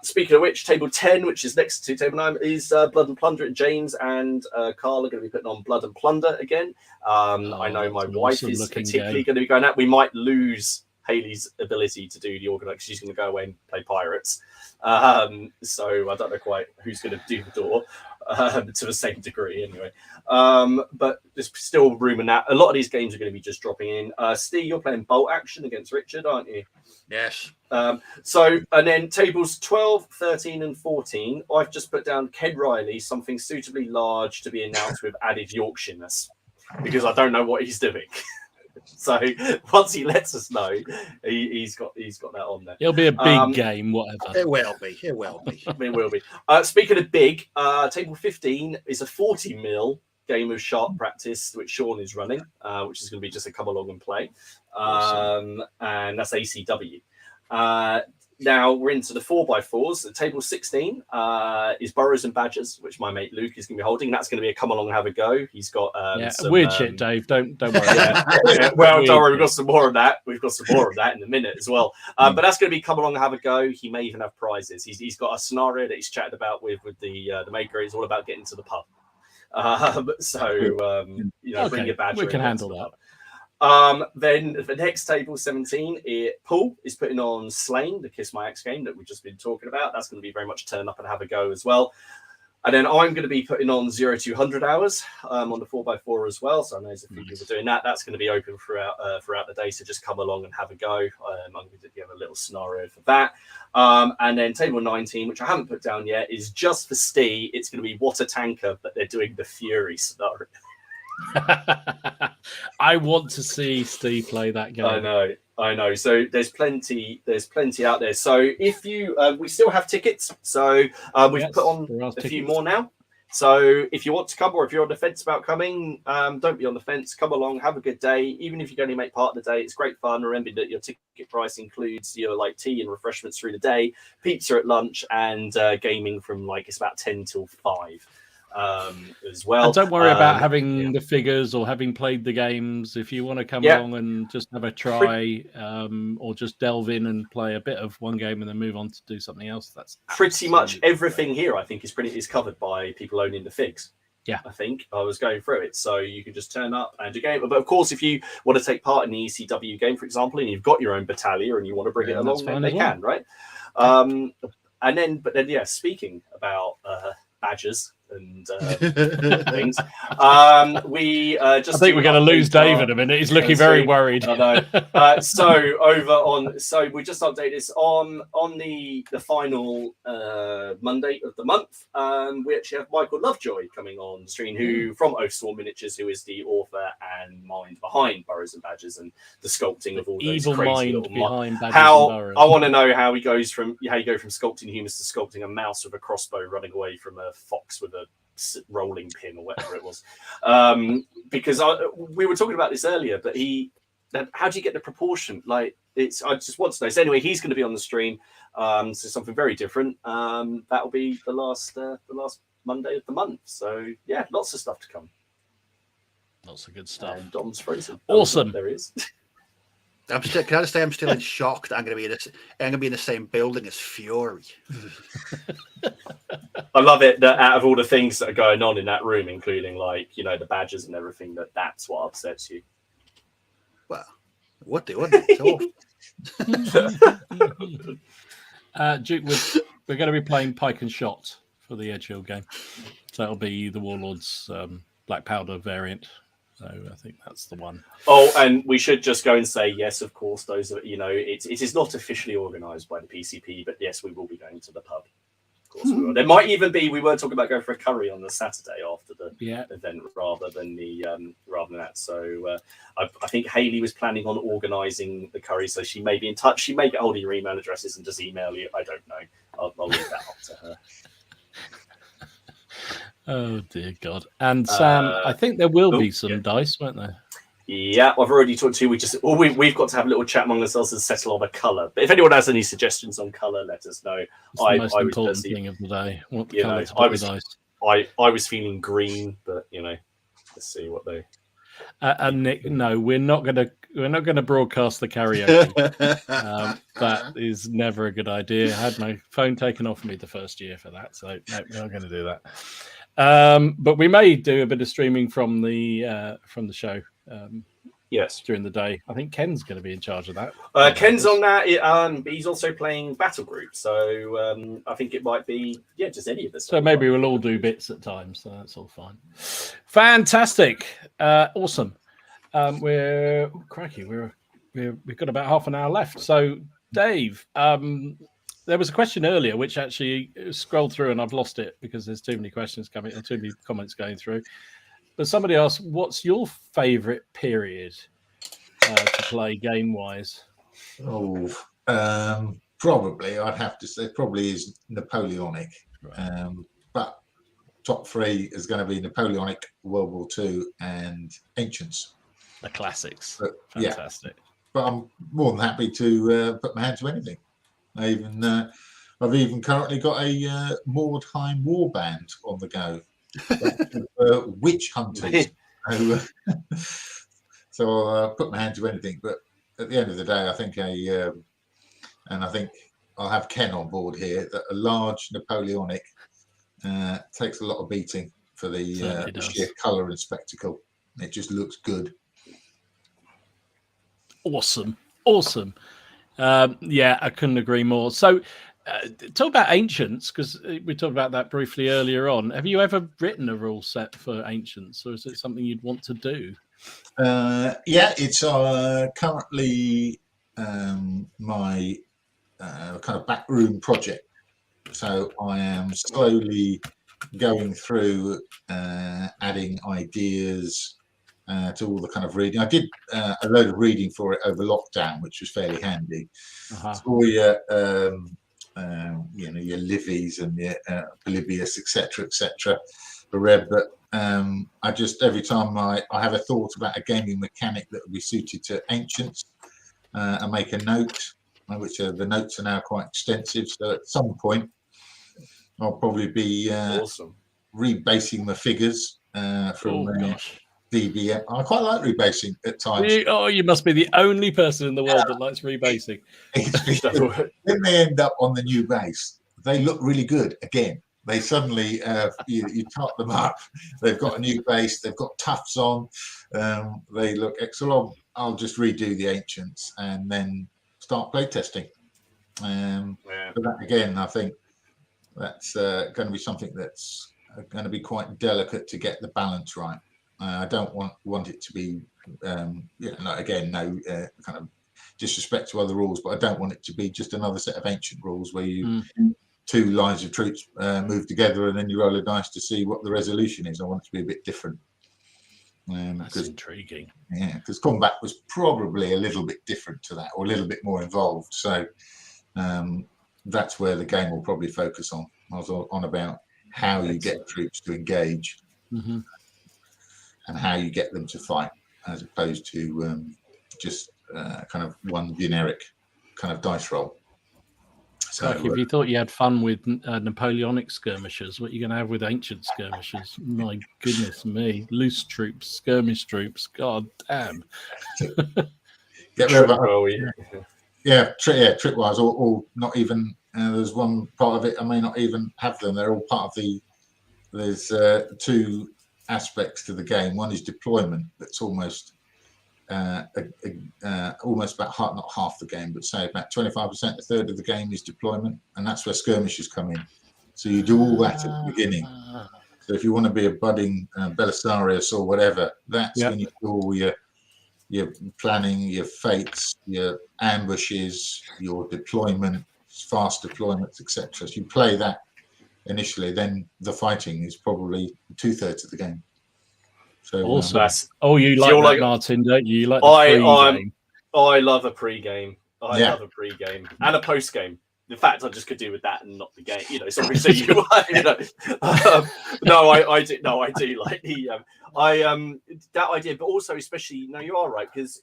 Speaking of which, table 10, which is next to table 9, is Blood and Plunder. James and Carl are going to be putting on Blood and Plunder again. I know my wife is particularly going to be going out. We might lose Hayley's ability to do the organizer. She's going to go away and play Pirates. So I don't know quite who's going to do the door. To the same degree, anyway. But there's still room in that. A lot of these games are going to be just dropping in. Steve, you're playing Bolt Action against Richard, aren't you?
Yes.
And then tables 12, 13, and 14, I've just put down Ken Riley, something suitably large to be announced with added Yorkshireness. because I don't know what he's doing. So once he lets us know, he's got that on there.
It'll be a big game, whatever.
It will be. It will be.
It will be. Speaking of big, table 15 is a 40 mil game of sharp practice, which Sean is running, which is going to be just a come along and play. And that's ACW. Now we're into the 4x4s. Table 16 is Burrows and Badgers, which my mate Luke is going to be holding. That's going to be a come along and have a go. He's got
weird shit, Dave. Don't worry.
Well, don't worry. We've got some more on that. We've got some more on that in a minute as well. But that's going to be come along and have a go. He may even have prizes. He's got a scenario that he's chatted about with the maker. It's all about getting to the pub. Bring your badger.
We can handle that.
Then the next table 17, Paul is putting on Slain, the Kiss My Ex game that we've just been talking about. That's going to be very much turn up and have a go as well. And then I'm going to be putting on 0-200 hours on the 4x4 as well. So I know there's a few people doing that. That's going to be open throughout the day. So just come along and have a go. I'm going to give a little scenario for that. And then table 19, which I haven't put down yet, is just for Steve. It's going to be Water Tanker, but they're doing the Fury scenario.
I want to see Steve play that game.
I know. So there's plenty out there. So if you, we still have tickets. So we've put on a few more now. So if you want to come, or if you're on the fence about coming, don't be on the fence. Come along, have a good day. Even if you can only make part of the day, it's great fun. Remember that your ticket price includes your tea and refreshments through the day, pizza at lunch, and gaming from it's about 10 till 5. As well.
And don't worry about having the figures or having played the games. If you want to come along and just have a try, or just delve in and play a bit of one game and then move on to do something else, that's
pretty much everything here. I think is covered by people owning the figs.
Yeah,
I think I was going through it, so you can just turn up and do game. But of course, if you want to take part in the ECW game, for example, and you've got your own battalion and you want to bring it along, then they can, right? Speaking about badgers and things. We just.
I think we're going to lose Dave in a minute. He's looking very worried.
I know. So we just updated this on the final Monday of the month. We actually have Michael Lovejoy coming on the stream, who from Oathsworn Miniatures, who is the author and mind behind Burrows and Badgers and the sculpting of all those
evil
crazy
mind behind Badgers
and
Burrows.
I want to know how you go from sculpting humans to sculpting a mouse with a crossbow running away from a fox with a rolling pin or whatever it was, because we were talking about this earlier, but how do you get the proportion? I just want to know. So anyway, he's going to be on the stream, so something very different. That'll be the last Monday of the month. So yeah, lots of stuff to come.
Lots of good stuff.
And Dom's frozen.
Awesome.
There he is.
Can I just say I'm still in shock that I'm going to be in the same building as Fury.
I love it that out of all the things that are going on in that room, including the badgers and everything, that's what upsets you.
Well, what do it?
Duke, we're going to be playing Pike and Shot for the Edgehill game, so it'll be the Warlords Black Powder variant. So I think that's the one.
Oh, and we should just go and say, yes, of course, those are, it is not officially organised by the PCP, but yes, we will be going to the pub. Of course we will. There might even be, we were talking about going for a curry on the Saturday after the event rather than that. So I think Hayley was planning on organising the curry, so she may be in touch. She may get hold of your email addresses and just email you. I don't know. I'll leave that up to her.
Oh dear God! And Sam, I think there will be some dice, won't there?
Yeah, I've already talked to you. We've got to have a little chat among ourselves and settle on a colour. But if anyone has any suggestions on colour, let us know.
It's the most important thing of the day. What colour to put the dice?
I was feeling green, but let's see what they.
And Nick, no, we're not going to broadcast the karaoke. That is never a good idea. I had my phone taken off me the first year for that, so no, we're not going to do that. But we may do a bit of streaming from the show.
Yes,
during the day. I think Ken's going to be in charge of that.
Ken's on that. But he's also playing Battle Group, so I think it might be just any of us.
So maybe we'll all do bits at times. So that's all fine. Fantastic, awesome. We've got about half an hour left. So Dave, there was a question earlier which actually scrolled through and I've lost it because there's too many questions coming, or too many comments going through. But somebody asked, what's your favourite period to play game-wise?
Oh, probably I'd have to say probably is Napoleonic.
Right.
But top three is going to be Napoleonic, World War II, and Ancients.
The classics.
But,
Fantastic.
Yeah, but I'm more than happy to put my hand to anything. I've even currently got a Mordheim warband on the go. Witch hunters. So I'll put my hand to anything. But at the end of the day, I think and I think I'll have Ken on board here, that a large Napoleonic takes a lot of beating for the sheer colour and spectacle. It just looks good.
Awesome. Yeah, I couldn't agree more. So talk about Ancients, because we talked about that briefly earlier on. Have you ever written a rule set for Ancients, or is it something you'd want to do?
Yeah, it's currently my kind of backroom project. So I am slowly going through adding ideas to all the kind of reading. I did a load of reading for it over lockdown, which was fairly handy. So all your your Livies and your Polybius, etc., I read, but I just, every time I have a thought about a gaming mechanic that would be suited to Ancients, I make a note, which the notes are now quite extensive. So at some point, I'll probably be rebasing my figures from DBM. I quite like rebasing at times.
You must be the only person in the world that likes rebasing.
When they end up on the new base, they look really good again. They suddenly, you top them up. They've got a new base. They've got tufts on. They look excellent. I'll just redo the Ancients and then start playtesting. But that, again, I think that's going to be something that's going to be quite delicate to get the balance right. I don't want it to be, again, no kind of disrespect to other rules, but I don't want it to be just another set of ancient rules where you two lines of troops move together and then you roll a dice to see what the resolution is. I want it to be a bit different.
That's intriguing.
Yeah, because combat was probably a little bit different to that, or a little bit more involved. So that's where the game will probably focus on. I was on about how you get troops to engage and how you get them to fight, as opposed to just kind of one generic kind of dice roll. So
if you thought you had fun with Napoleonic skirmishers, what are you going to have with ancient skirmishers? My goodness me. Loose troops, skirmish troops, god damn.
Get rid of tripwires, or not even, there's one part of it I may not even have them. They're all part of there's two aspects to the game. One is deployment, that's almost about not half the game, but say about 25%, a third of the game is deployment, and that's where skirmishes come in. So you do all that at the beginning. So if you want to be a budding Belisarius or whatever, that's when you do all your planning, your fates, your ambushes, your deployment, fast deployments, etc. So you play that initially, then the fighting is probably 2/3 of the game. So
awesome. You like that, Martin, don't you? You like the pre-game.
I love a pre-game. I love a pre-game and a post-game. In fact, I just could do with that and not the game. Sorry, so I do. No, I do like the that idea, but also especially. No, you are right, because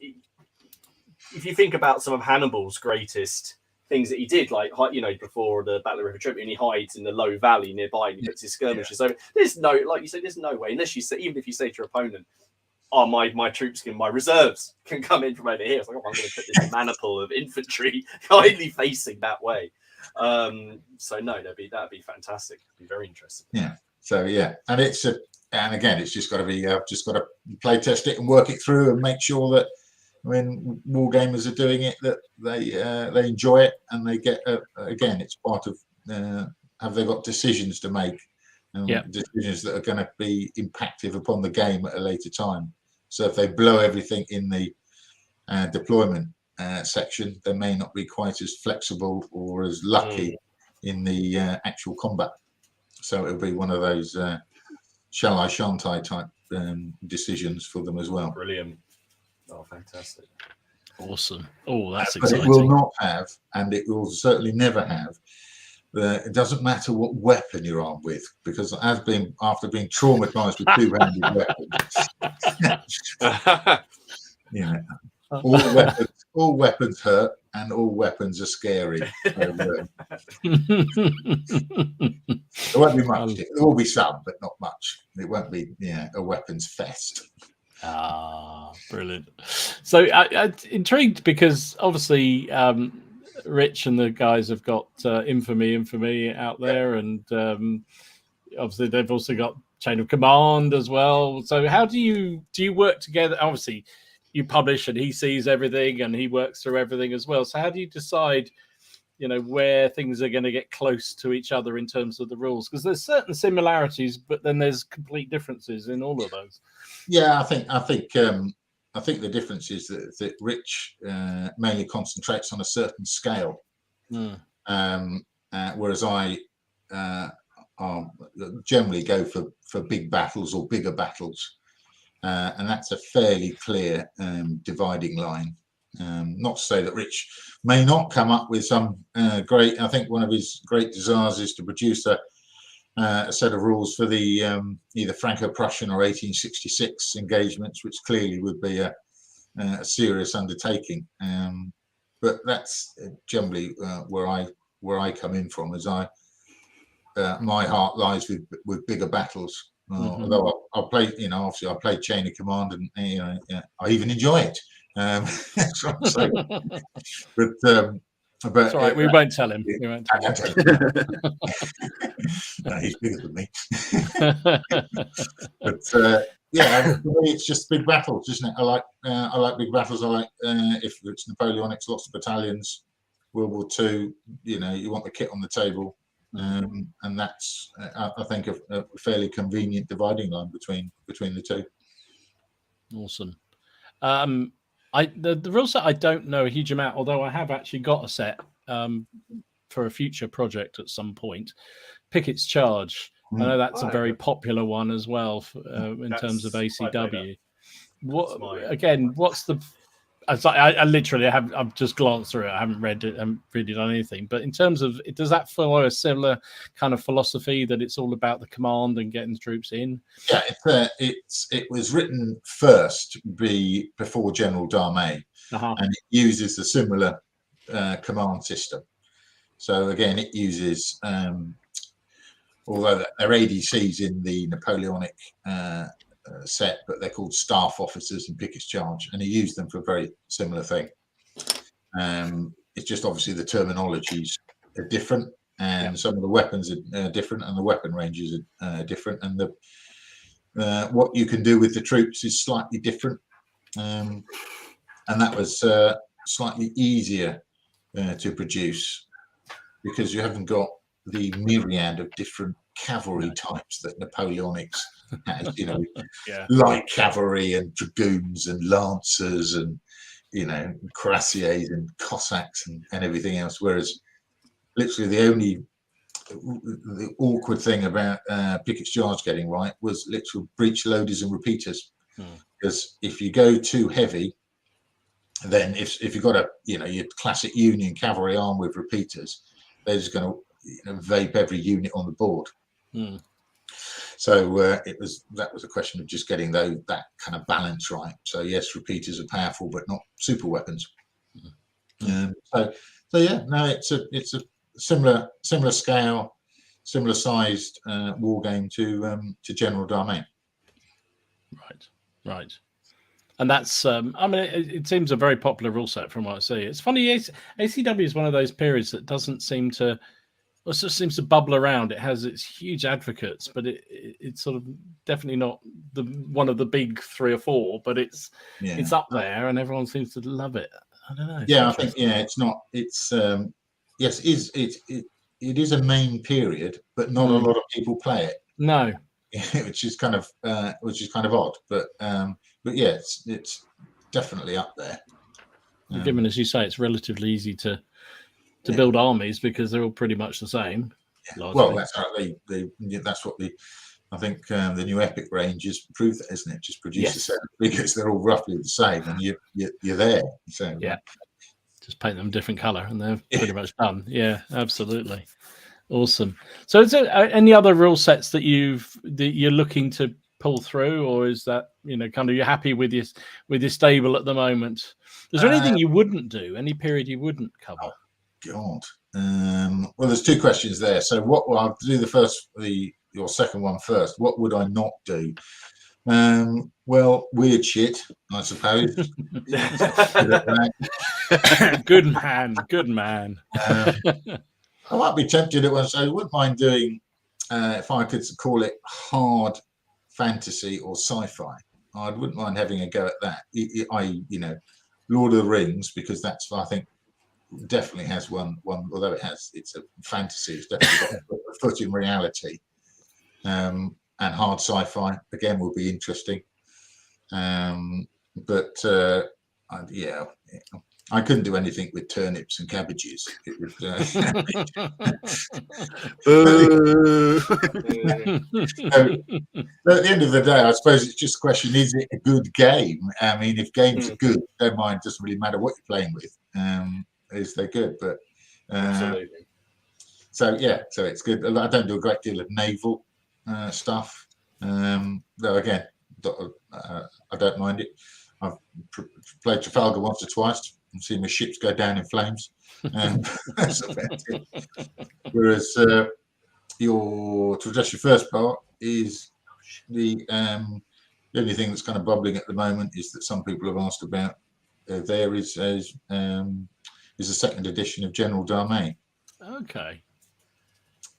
if you think about some of Hannibal's greatest things that he did, like before the Battle of River Tripoli, and he hides in the low valley nearby and he puts his skirmishers. So there's no, like you say, there's no way, unless you say, even if you say to your opponent, "Oh, my troops my reserves can come in from over here." It's like, I'm going to put this maniple of infantry kindly facing that way. So no, that'd be fantastic. It'd be very interesting.
Yeah. So and again, it's just got to be just got to play test it and work it through and make sure that when wargamers are doing it, that they enjoy it and they get again, it's part of have they got decisions to make, decisions that are going to be impactful upon the game at a later time. So if they blow everything in the deployment section, they may not be quite as flexible or as lucky in the actual combat. So it'll be one of those shall I, shan't I type decisions for them as well.
Brilliant. Oh, fantastic.
Awesome. Oh, that's
But
exciting.
it will not have, and it will certainly never have. It doesn't matter what weapon you're armed with, because after being traumatized with two-handed weapons, you know, all weapons hurt, and all weapons are scary. So, there won't be much. There will be some, but not much. It won't be a weapons fest.
Brilliant. So I'm intrigued because obviously Rich and the guys have got infamy out there, and obviously they've also got Chain of Command as well. So how do you work together? Obviously you publish and he sees everything and he works through everything as well. So how do you decide, where things are going to get close to each other in terms of the rules? Because there's certain similarities, but then there's complete differences in all of those.
Yeah, I think the difference is that Rich mainly concentrates on a certain scale, whereas I generally go for big battles or bigger battles, and that's a fairly clear dividing line. Not to say that Rich may not come up with some great. I think one of his great desires is to produce a set of rules for the either Franco-Prussian or 1866 engagements, which clearly would be a serious undertaking. But that's generally where I come in from, as my heart lies with bigger battles. Although I play, obviously I played Chain of Command, and I even enjoy it. That's what I'm saying. But
it's all right. We won't tell him. We won't tell him.
No, he's bigger than me. But for me, it's just big battles, isn't it? I like big battles. I like if it's Napoleonics, lots of battalions. World War II, you want the kit on the table, and that's I think a fairly convenient dividing line between the two.
Awesome. The rule set I don't know a huge amount, although I have actually got a set for a future project at some point. Pickett's Charge. I know that's a very popular one as well in terms of ACW. What's the? I've just glanced through it. I haven't read it and really done anything. But in terms of, does that follow a similar kind of philosophy that it's all about the command and getting the troops in?
Yeah, it was written first before General d'Armée, and it uses a similar command system. So again, it uses, although there are ADCs in the Napoleonic set, but they're called staff officers in Pickett's Charge, and he used them for a very similar thing. It's just obviously the terminologies are different, and some of the weapons are different, and the weapon ranges are different, and what you can do with the troops is slightly different, and that was slightly easier to produce because you haven't got the myriad of different cavalry types that Napoleonics has, light cavalry and dragoons and lancers and cuirassiers and Cossacks and everything else. Whereas literally the awkward thing about Pickett's Charge getting right was literal breech loaders and repeaters. Because if you go too heavy, then if you've got your classic Union cavalry armed with repeaters, they're just going to vape every unit on the board. So that was a question of just getting that kind of balance right. So yes, repeaters are powerful, but not super weapons. It's a similar scale, similar sized war game to General d'Armée.
Right. And that's, it seems a very popular rule set from what I see. It's funny, ACW is one of those periods that doesn't seem to, it just seems to bubble around. It has its huge advocates, but it's sort of definitely not one of the big 3 or 4, but it's up there and everyone seems to love it. I don't know.
Yeah, I think, it's not, it's, yes, it is a main period, but not a lot of people play it.
No.
which is kind of odd, but yeah, it's definitely up there.
Given, as you say, it's relatively easy to build armies because they're all pretty much the same.
Well, that's how that's I think the new Epic range has proved that, isn't it? Just produce a
Yes.
set of figures, they're all roughly the same, and you're there. So
Yeah. Just paint them different colour and they're pretty much done. Yeah, absolutely. Awesome. So is there any other rule sets that you're looking to pull through, or is that, kind of, you're happy with your stable at the moment? Is there anything you wouldn't do? Any period you wouldn't cover?
God. Well, there's two questions there. So I'll do your second one first. What would I not do? Well, weird shit, I suppose.
Good man.
I might be tempted at once. I wouldn't mind doing, if I could call it hard fantasy or sci-fi. I wouldn't mind having a go at that. Lord of the Rings, because that's, I think, definitely has one. Although it's a fantasy, it's definitely got a foot in reality. And hard sci-fi again will be interesting. I couldn't do anything with turnips and cabbages. It would, at the end of the day, I suppose it's just a question: is it a good game? I mean, if games are good, don't mind. Doesn't really matter what you're playing with. Is they're good? But
Absolutely.
So it's good. I don't do a great deal of naval stuff. Though again, I don't mind it. I've played Trafalgar once or twice and seen my ships go down in flames. That's about it. Whereas to address your first part is the only thing that's kind of bubbling at the moment is that some people have asked about. There is a second edition of General Darmay.
Okay.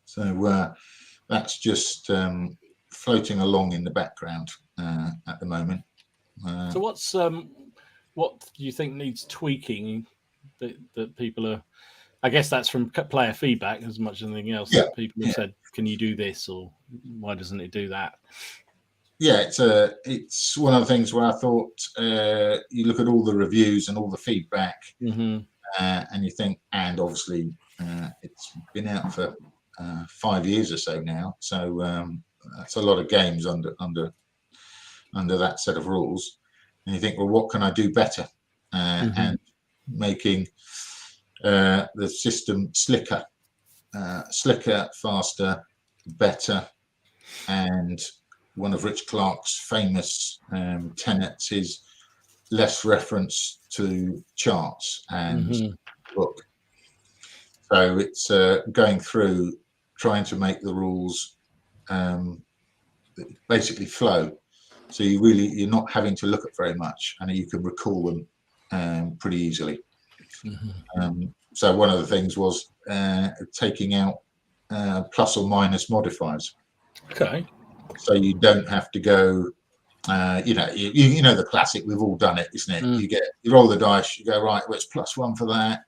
So that's just floating along in the background at the moment.
So what do you think needs tweaking that people are? I guess that's from player feedback as much as anything else.
Yeah,
People have said, "Can you do this?" or "Why doesn't it do that?"
Yeah, it's one of the things where I thought you look at all the reviews and all the feedback, and you think, and obviously it's been out for 5 years or so now, so that's a lot of games under that set of rules, and you think, well, what can I do better? And making the system slicker, faster, better, and one of Rich Clark's famous tenets is less reference to charts and book. So it's going through, trying to make the rules basically flow. So you're not having to look at very much, and you can recall them pretty easily. So one of the things was taking out plus or minus modifiers.
Okay.
So you don't have to go, you know the classic. We've all done it, isn't it? You roll the dice, you go, right, well, it's +1 for that.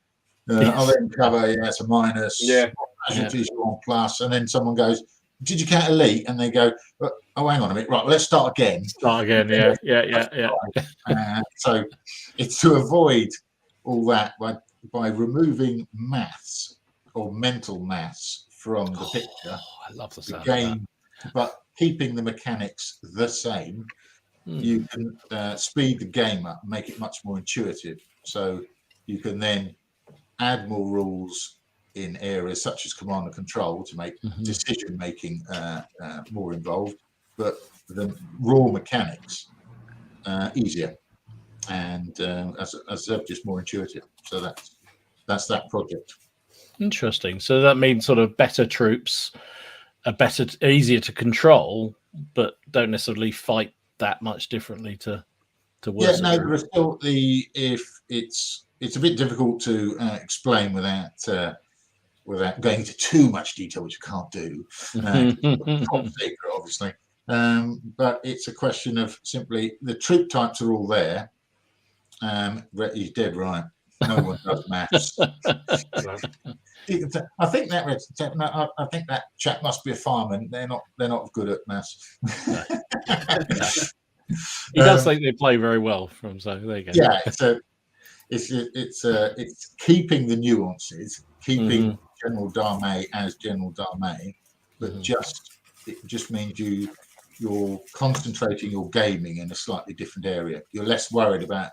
I'll then cover, it's a minus.
Yeah.
Casualties are on plus, and then someone goes, "Did you count elite?" And they go, "Oh, hang on a minute, right? Well, let's start again." Yeah. So it's to avoid all that by removing maths or mental maths from the picture.
I love the sound
game,
of that.
but keeping the mechanics the same. You can speed the game up, make it much more intuitive. So you can then add more rules in areas such as command and control to make decision making more involved, but the raw mechanics easier, and as I said, just more intuitive. So that's that project. Interesting.
So that means sort of better troops are easier to control, but don't necessarily fight that much differently to work.
Yeah, no, there are still it's a bit difficult to explain without going into too much detail, which you can't do. Top secret, obviously. But it's a question of simply the troop types are all there. He's dead right. No one does maths. I think that chap must be a fireman. They're not good at maths.
He does think they play very well from, so there you go.
Yeah, so it's keeping the nuances, keeping General Darmay as General Darmay, but just it just means you're concentrating your gaming in a slightly different area. You're less worried about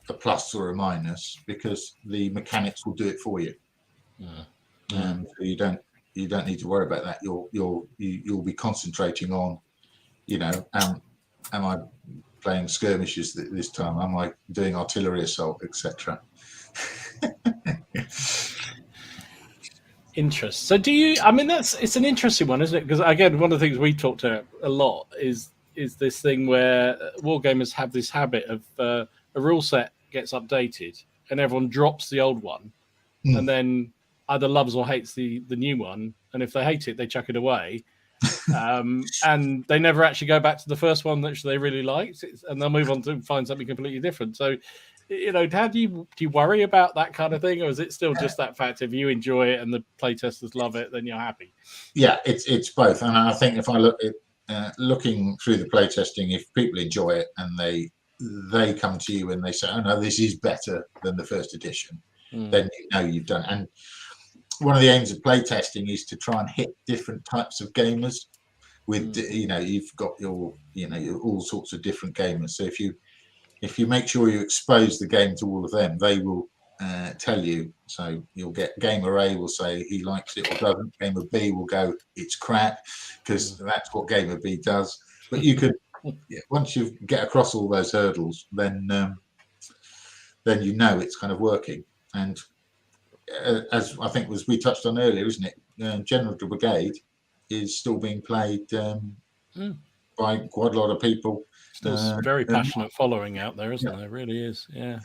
a plus or a minus because the mechanics will do it for you. So you don't need to worry about that. You'll be concentrating on, am I playing skirmishes this time? Am I doing artillery assault, etc.?
Interest. So do you? I mean, it's an interesting one, isn't it? Because again, one of the things we talked about a lot is this thing where wargamers have this habit of a rule set gets updated and everyone drops the old one, and then either loves or hates the new one. And if they hate it, they chuck it away, and they never actually go back to the first one that they really liked, and they'll move on to find something completely different. So, how do you worry about that kind of thing, or is it still just that fact if you enjoy it and the playtesters love it, then you're happy?
Yeah, it's both, and I think if I look at looking through the playtesting, if people enjoy it and they come to you and they say, "Oh no, this is better than the first edition," then you've done. And one of the aims of playtesting is to try and hit different types of gamers. With you've got your all sorts of different gamers. So if you make sure you expose the game to all of them, they will tell you. So you'll get gamer A will say he likes it or doesn't. Gamer B will go, it's crap, because that's what gamer B does. But you could, once you get across all those hurdles, then it's kind of working. And as I think we touched on earlier, isn't it? General Brigade is still being played by quite a lot of people.
Still very passionate following out there, isn't there? It really is. Yeah.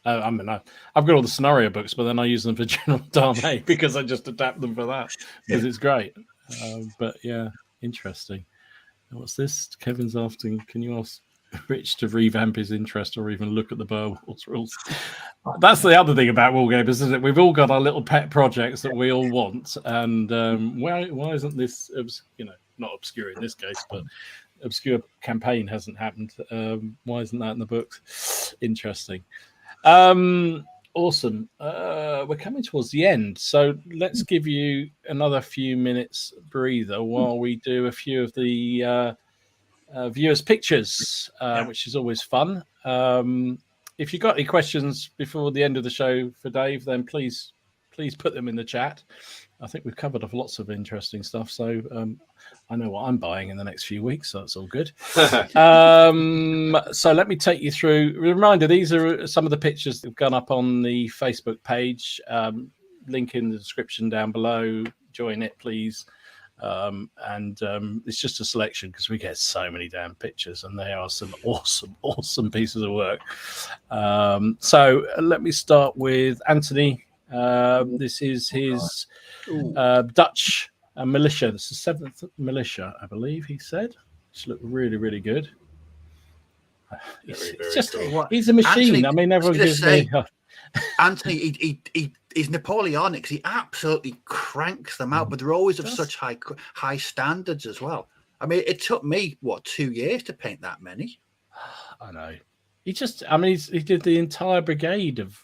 I mean, I've got all the scenario books, but then I use them for General Darnay because I just adapt them for that because it's great. But yeah, interesting. What's this? Kevin's asking, can you ask Rich to revamp his interest or even look at the Bear Wars rules? That's the other thing about wargamers, isn't it? We've all got our little pet projects that we all want, and why isn't this, not obscure in this case, but obscure campaign hasn't happened? Why isn't that in the books? Interesting. Awesome. We're coming towards the end, so let's give you another few minutes breather while we do a few of the viewers' pictures, which is always fun. If you've got any questions before the end of the show for Dave, then please put them in the chat. I think we've covered off lots of interesting stuff, so I know what I'm buying in the next few weeks, so that's all good. So let me take you through. Reminder, these are some of the pictures that have gone up on the Facebook page. Link in the description down below. Join it, please. It's just a selection because we get so many damn pictures and they are some awesome pieces of work. So let me start with Anthony. This is his Dutch militia. This is 7th militia, I believe he said. Which look really good. He's a machine.
Anthony,
I mean, everyone gives me
Anthony, he's Napoleonic. He absolutely cranks them out, but they're always of such high standards as well. I mean, it took me 2 years to paint that many.
I know. He did the entire brigade of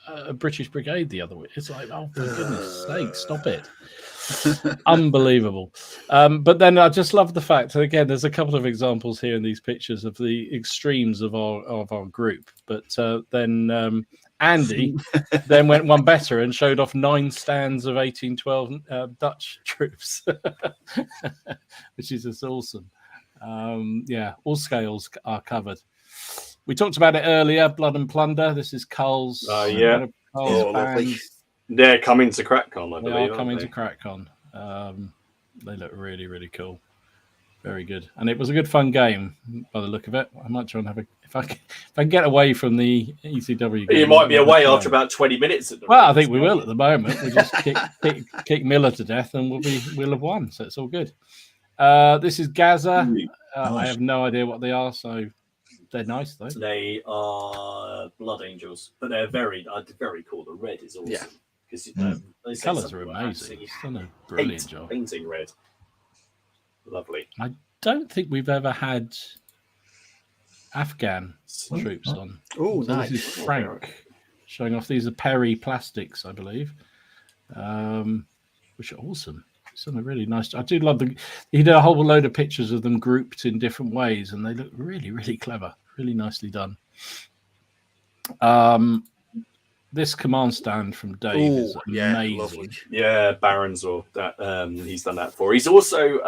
a British brigade the other week. It's like, oh, for goodness sake, stop it. Unbelievable. But then I just love the fact, and again, there's a couple of examples here in these pictures of the extremes of our group. But then Andy then went one better and showed off 9 stands of 1812 Dutch troops, which is just awesome. All scales are covered. We talked about it earlier, Blood and Plunder. This is Cull's.
Lovely. They're coming to CrackCon, I believe.
They are coming to CrackCon. They look really cool. Very good. And it was a good fun game by the look of it. I might try and have if I can get away from the ECW game.
You might be away after about 20 minutes.
I think we will at the moment. We just kick Miller to death and we'll have won. So it's all good. This is Gaza. Nice. I have no idea what they are, so they're nice though.
They are Blood Angels, but they're very cool. The red is awesome. Because
the colours are amazing. Done a brilliant job.
Painting red. Lovely.
I don't think we've ever had Afghan troops on.
Oh, nice.
This is Frank showing off. These are Perry plastics, I believe, which are awesome. He's done a really nice. I do love he did a whole load of pictures of them grouped in different ways, and they look really, really clever, really nicely done. This command stand from Dave is amazing.
Lovely.
Yeah, Barron's or that. He's done that for. He's also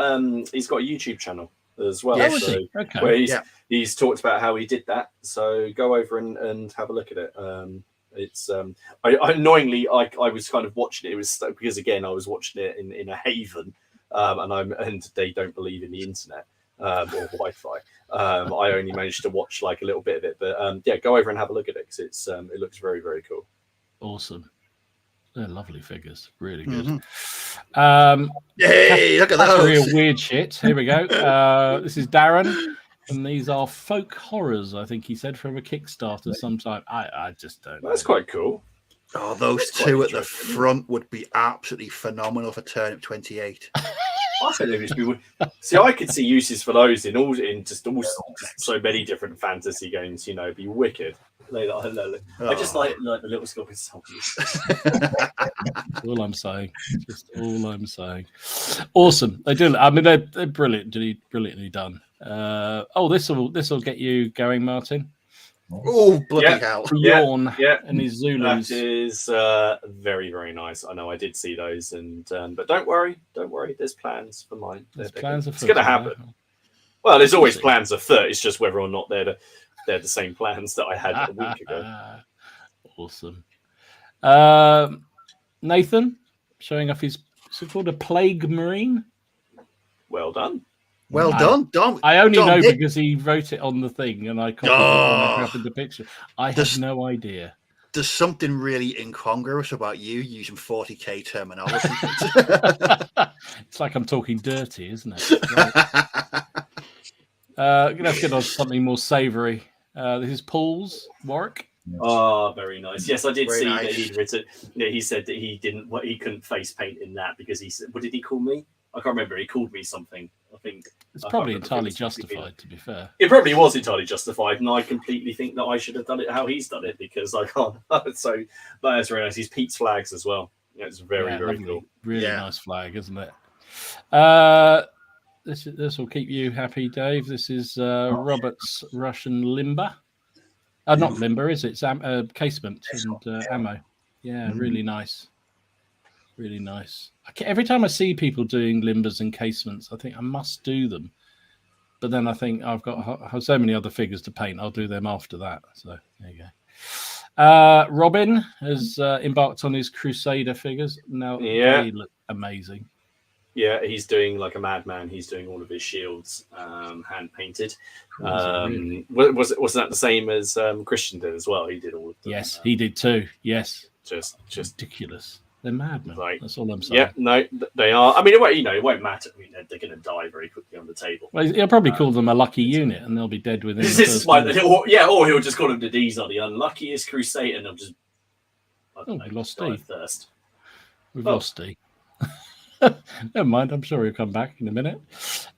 he's got a YouTube channel as well.
Yes.
So
Okay.
where he's talked about how he did that. So go over and have a look at it. It's annoyingly I was kind of watching it. It was because again I was watching it in a haven, and they don't believe in the internet or Wi-Fi. I only managed to watch like a little bit of it, but yeah, go over and have a look at it because it looks very, very cool.
Awesome. They're lovely figures. Really good.
Hey, look at those.
Weird shit. Here we go. This is Darren, and these are folk horrors, I think he said, from a Kickstarter sometime. I just don't know.
That's quite cool.
Oh, those two at the front would be absolutely phenomenal for Turnip 28.
I think they'd be. See, I could see uses for those in just so many different fantasy games. You know, it'd be wicked. I just like the little scorpion zombies.
All I'm saying. Just all I'm saying. Awesome. They do. I mean, they're brilliantly done. This will get you going, Martin.
Oh, bloody hell.
Bjorn and his Zulus.
That is very, very nice. I know I did see those, and but don't worry. There's plans for mine.
There's plans
it's going to happen. Well, there's always plans afoot. It's just whether or not they're the same plans that I had a week ago.
Awesome. Nathan showing off his. Is it called a plague marine?
Well done.
Well done, Dom.
I only
Dom,
know because he wrote it on the thing, and I copied it up in the picture. I have no idea.
There's something really incongruous about you using 40k terminology.
It's like I'm talking dirty, isn't it? Let's get on to something more savoury. This is Paul's Warwick.
Oh, very nice. Yes, I did
Very
see
nice.
that he'd written. He said that he couldn't face paint in that because he said, what did he call me? I can't remember. He called me something. I think
it's probably entirely justified, to be fair.
It probably was entirely justified, and I completely think that I should have done it how he's done it because I can't. So that's very nice. He's Pete's flags as well. Yeah, it's very
lovely.
cool.
Really nice flag, isn't it? This will keep you happy, Dave. This is Robert's Russian limber. Not limber, is it? It's casement and ammo. Yeah, really nice. Really nice. Every time I see people doing limbers and casements, I think I must do them. But then I think I've got so many other figures to paint. I'll do them after that. So there you go. Robin has embarked on his Crusader figures. Now they look amazing.
Yeah, he's doing like a madman. He's doing all of his shields hand painted. Wasn't that the same as Christian did as well? He did all of them.
Yes, he did too. Yes,
just
ridiculous. They're madmen.
Like,
that's all I'm saying.
Yeah, no, they are. I mean, it won't matter. I mean, they're going to die very quickly on the table.
Well, he'll probably call them a lucky unit, and they'll be dead within.
This is or he'll just call them these are the unluckiest Crusade, and they'll just.
We lost Steve.
Thirst.
We've lost Steve. Never mind. I'm sure he'll come back in a minute.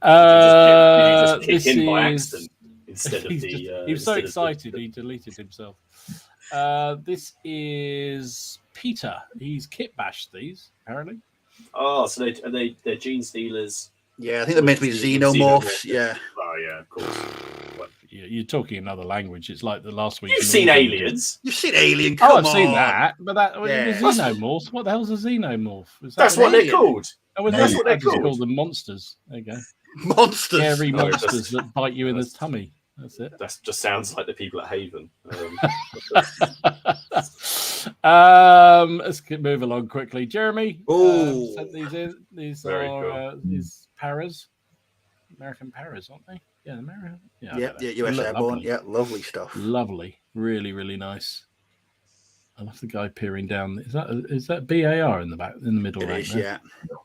Just kick in by accident instead of the.
He was so excited he deleted himself. This is Peter. He's kit bashed these apparently.
Oh, so they're gene stealers.
Yeah, I think they're meant to be xenomorphs. Yeah.
Oh yeah, of course.
You're talking another language. It's like the last week.
You've seen Aliens.
You've seen Alien.
I've seen that, but that xenomorphs. What the hell's a xenomorph?
That's what they're called.
That's what they're called. Call them monsters. There you go.
Monsters.
Scary monsters that bite you in the tummy. That's it.
That just sounds like the people at Haven.
Let's move along quickly. Jeremy sent these in. These
Very
are
cool.
these paras, American paras, aren't they? Yeah, American.
Yeah, US Airborne. Yeah, lovely stuff.
Lovely, really, really nice. I love the guy peering down. Is that BAR in the back, in the middle?
It is, yeah.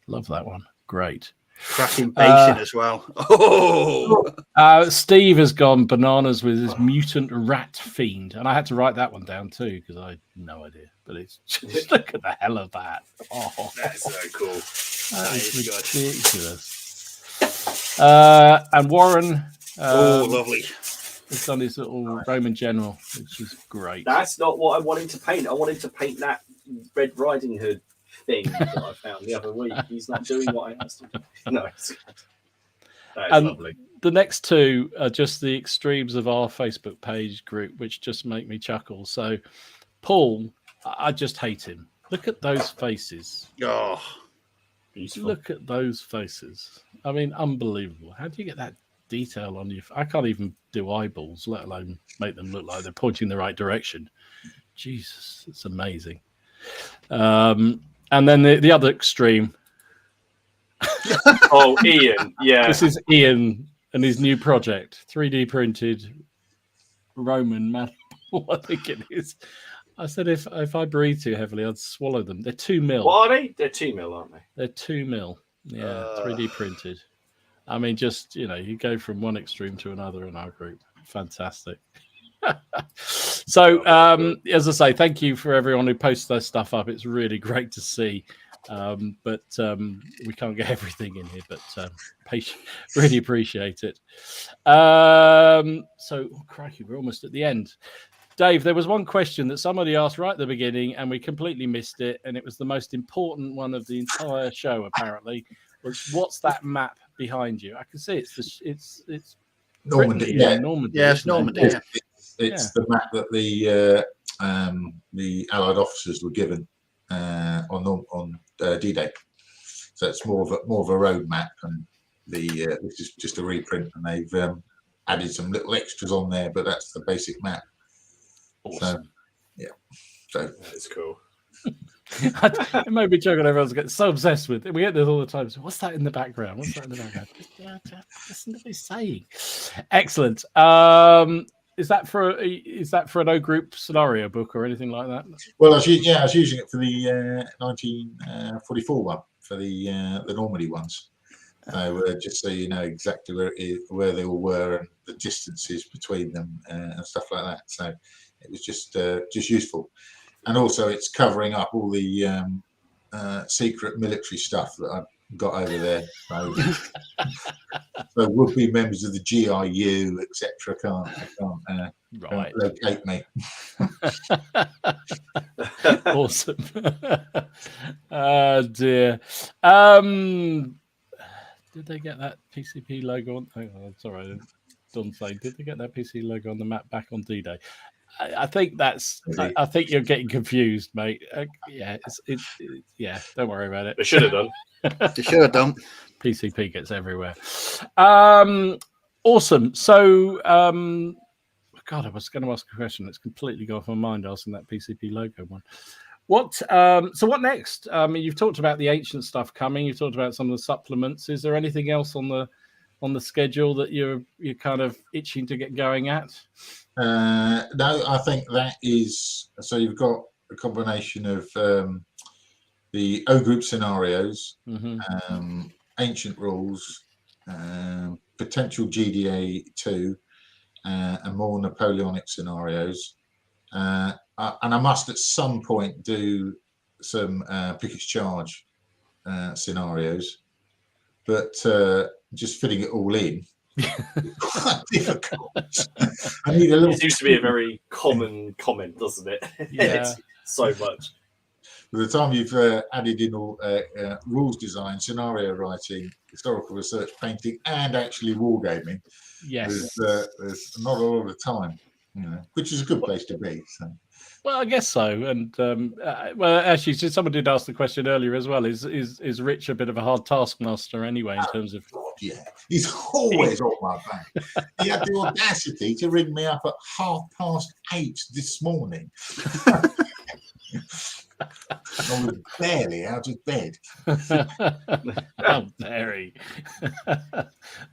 Love that one. Great.
Cracking basing as well.
Steve has gone bananas with his mutant rat fiend, and I had to write that one down too because I had no idea. But it's just look at the hell of that. Oh,
that's so cool.
That is ridiculous. And Warren,
lovely.
He's done his little Roman general, which is great.
That's not what I wanted to paint. I wanted to paint that Red Riding Hood thing that I found the other week. He's not doing what I asked him to do. No, that is
And
lovely.
the next two are just the extremes of our Facebook page group, which just make me chuckle. So, Paul, I just hate him. Look at those faces.
Oh,
Beautiful.
Look at those faces. I mean, unbelievable. How do you get that detail on you? I can't even do eyeballs, let alone make them look like they're pointing in the right direction. Jesus, it's amazing. And then the other extreme.
Oh, Ian, yeah.
This is Ian and his new project, 3D printed Roman man. I think it is. I said if I breathe too heavily, I'd swallow them. They're 2 mil.
What are they? They're 2 mil, aren't they?
They're 2 mil. Yeah, 3D printed. I mean, just, you go from one extreme to another in our group. Fantastic. So, as I say, thank you for everyone who posts their stuff up. It's really great to see. But we can't get everything in here, but really appreciate it. So, crikey, we're almost at the end. Dave, there was one question that somebody asked right at the beginning, and we completely missed it, and it was the most important one of the entire show. Apparently, was what's that map behind you? I can see it's
Normandy.
Brittany, Normandy.
yeah, it's Normandy. Yeah.
It's the map that the Allied officers were given on D-Day. So it's more of a road map, and this is just a reprint, and they've added some little extras on there, but that's the basic map.
Awesome.
So
That's cool.
It might be joking. Everyone's getting so obsessed with it. We get this all the time. So what's that in the background? What's that in the background? Listen to what he's saying. Excellent. Is that for an O group scenario book or anything like that?
well, I was using it for the 1944 one, for the Normandy ones. So just so you know exactly where they all were and the distances between them and stuff like that. So it was just useful, and also it's covering up all the secret military stuff that I've got over there. So would-be members of the GIU, etc., can't locate me.
Awesome. Oh dear. Did they get that PCP logo on? Hang on, sorry, Don saying, did they get that PC logo on the map back on D-Day? I think that's. I think you're getting confused, mate. Yeah, yeah. Don't worry about it.
They should have done.
They should have done.
PCP gets everywhere. Awesome. So, God, I was going to ask a question. It's completely gone off my mind asking that PCP logo one. So what next? You've talked about the ancient stuff coming. You've talked about some of the supplements. Is there anything else on the schedule that you're kind of itching to get going at?
No, I think that is. So you've got a combination of the O group scenarios, ancient rules, potential GDA 2, and more Napoleonic scenarios. And I must at some point do some Pickett's Charge scenarios, but just fitting it all in quite difficult. I need a little.
It seems to be a very common comment, doesn't it?
Yeah.
It's so much.
By the time you've added in all rules design, scenario writing, historical research, painting, and actually wargaming,
Yes.
there's not a lot of time, which is a good place to be. So.
Well, I guess so. And well, actually, someone did ask the question earlier as well. Is Rich a bit of a hard taskmaster anyway in terms of?
Yeah, he's always on my back. He had the audacity to ring me up at 8:30 this morning. I was barely out of bed.
How dare he?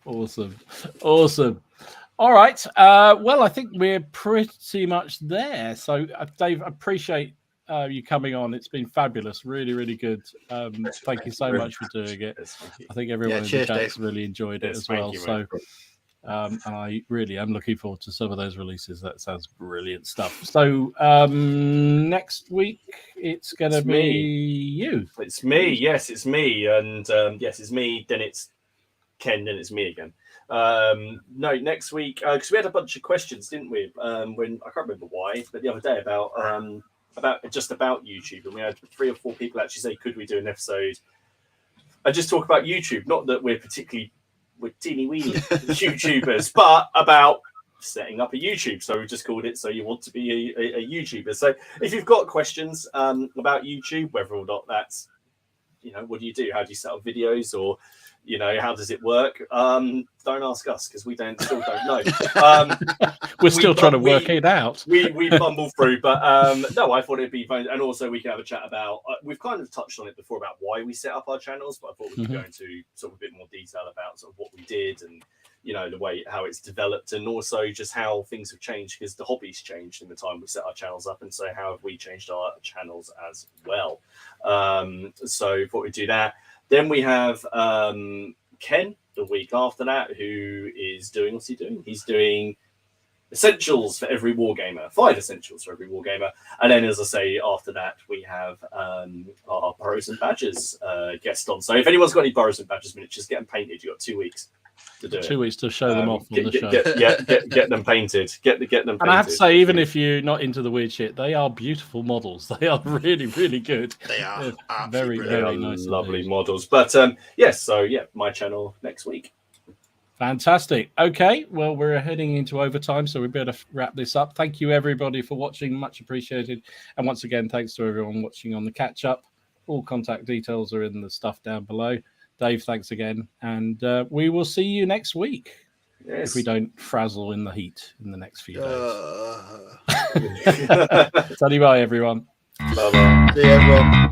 Awesome. All right. Well, I think we're pretty much there. So, Dave, I appreciate you coming on. It's been fabulous. Really, really good. Thank you so much for doing it. I think everyone in the chat's really enjoyed it as well. So, and I really am looking forward to some of those releases. That sounds brilliant stuff. So, next week, it's going to be you.
It's me. Yes, it's me. And yes, it's me. Then it's Ken. Then it's me again. No, next week, because we had a bunch of questions, didn't we? When I can't remember why, but the other day about about YouTube, and we had 3 or 4 people actually say, "Could we do an episode and just talk about YouTube?" Not that we're teeny weeny YouTubers, but about setting up a YouTube. So we just called it "So You Want to Be a YouTuber." So if you've got questions about YouTube, whether or not that's, what do you do? How do you set up videos, or how does it work? Don't ask us, because we still don't know.
We're still trying to work it out.
We bumble through, but no, I thought it'd be fun, and also we can have a chat about. We've kind of touched on it before about why we set up our channels, but I thought we could go into sort of a bit more detail about sort of what we did and the way how it's developed, and also just how things have changed, because the hobby's changed in the time we set our channels up, and so how have we changed our channels as well. So thought we'd do that. Then we have Ken the week after that, who is doing, what's he doing? He's doing essentials for every wargamer, 5 essentials for every wargamer. And then, as I say, after that, we have our Burrows and Badgers guest on. So if anyone's got any Burrows and Badgers miniatures, get them painted. You've got 2 weeks to do it.
2 weeks to show them off on the show.
Get them painted. Get them painted.
And I have to say, even if you're not into the weird shit, they are beautiful models. They are really, really good.
They are
very, very nice,
lovely models. But my channel next week.
Fantastic. Okay, well, we're heading into overtime, so we better wrap this up. Thank you, everybody, for watching. Much appreciated. And once again, thanks to everyone watching on the catch-up. All contact details are in the stuff down below. Dave, thanks again. And we will see you next week.
Yes.
If we don't frazzle in the heat in the next few days. Bye, everyone.
Bye-bye.
See you, everyone.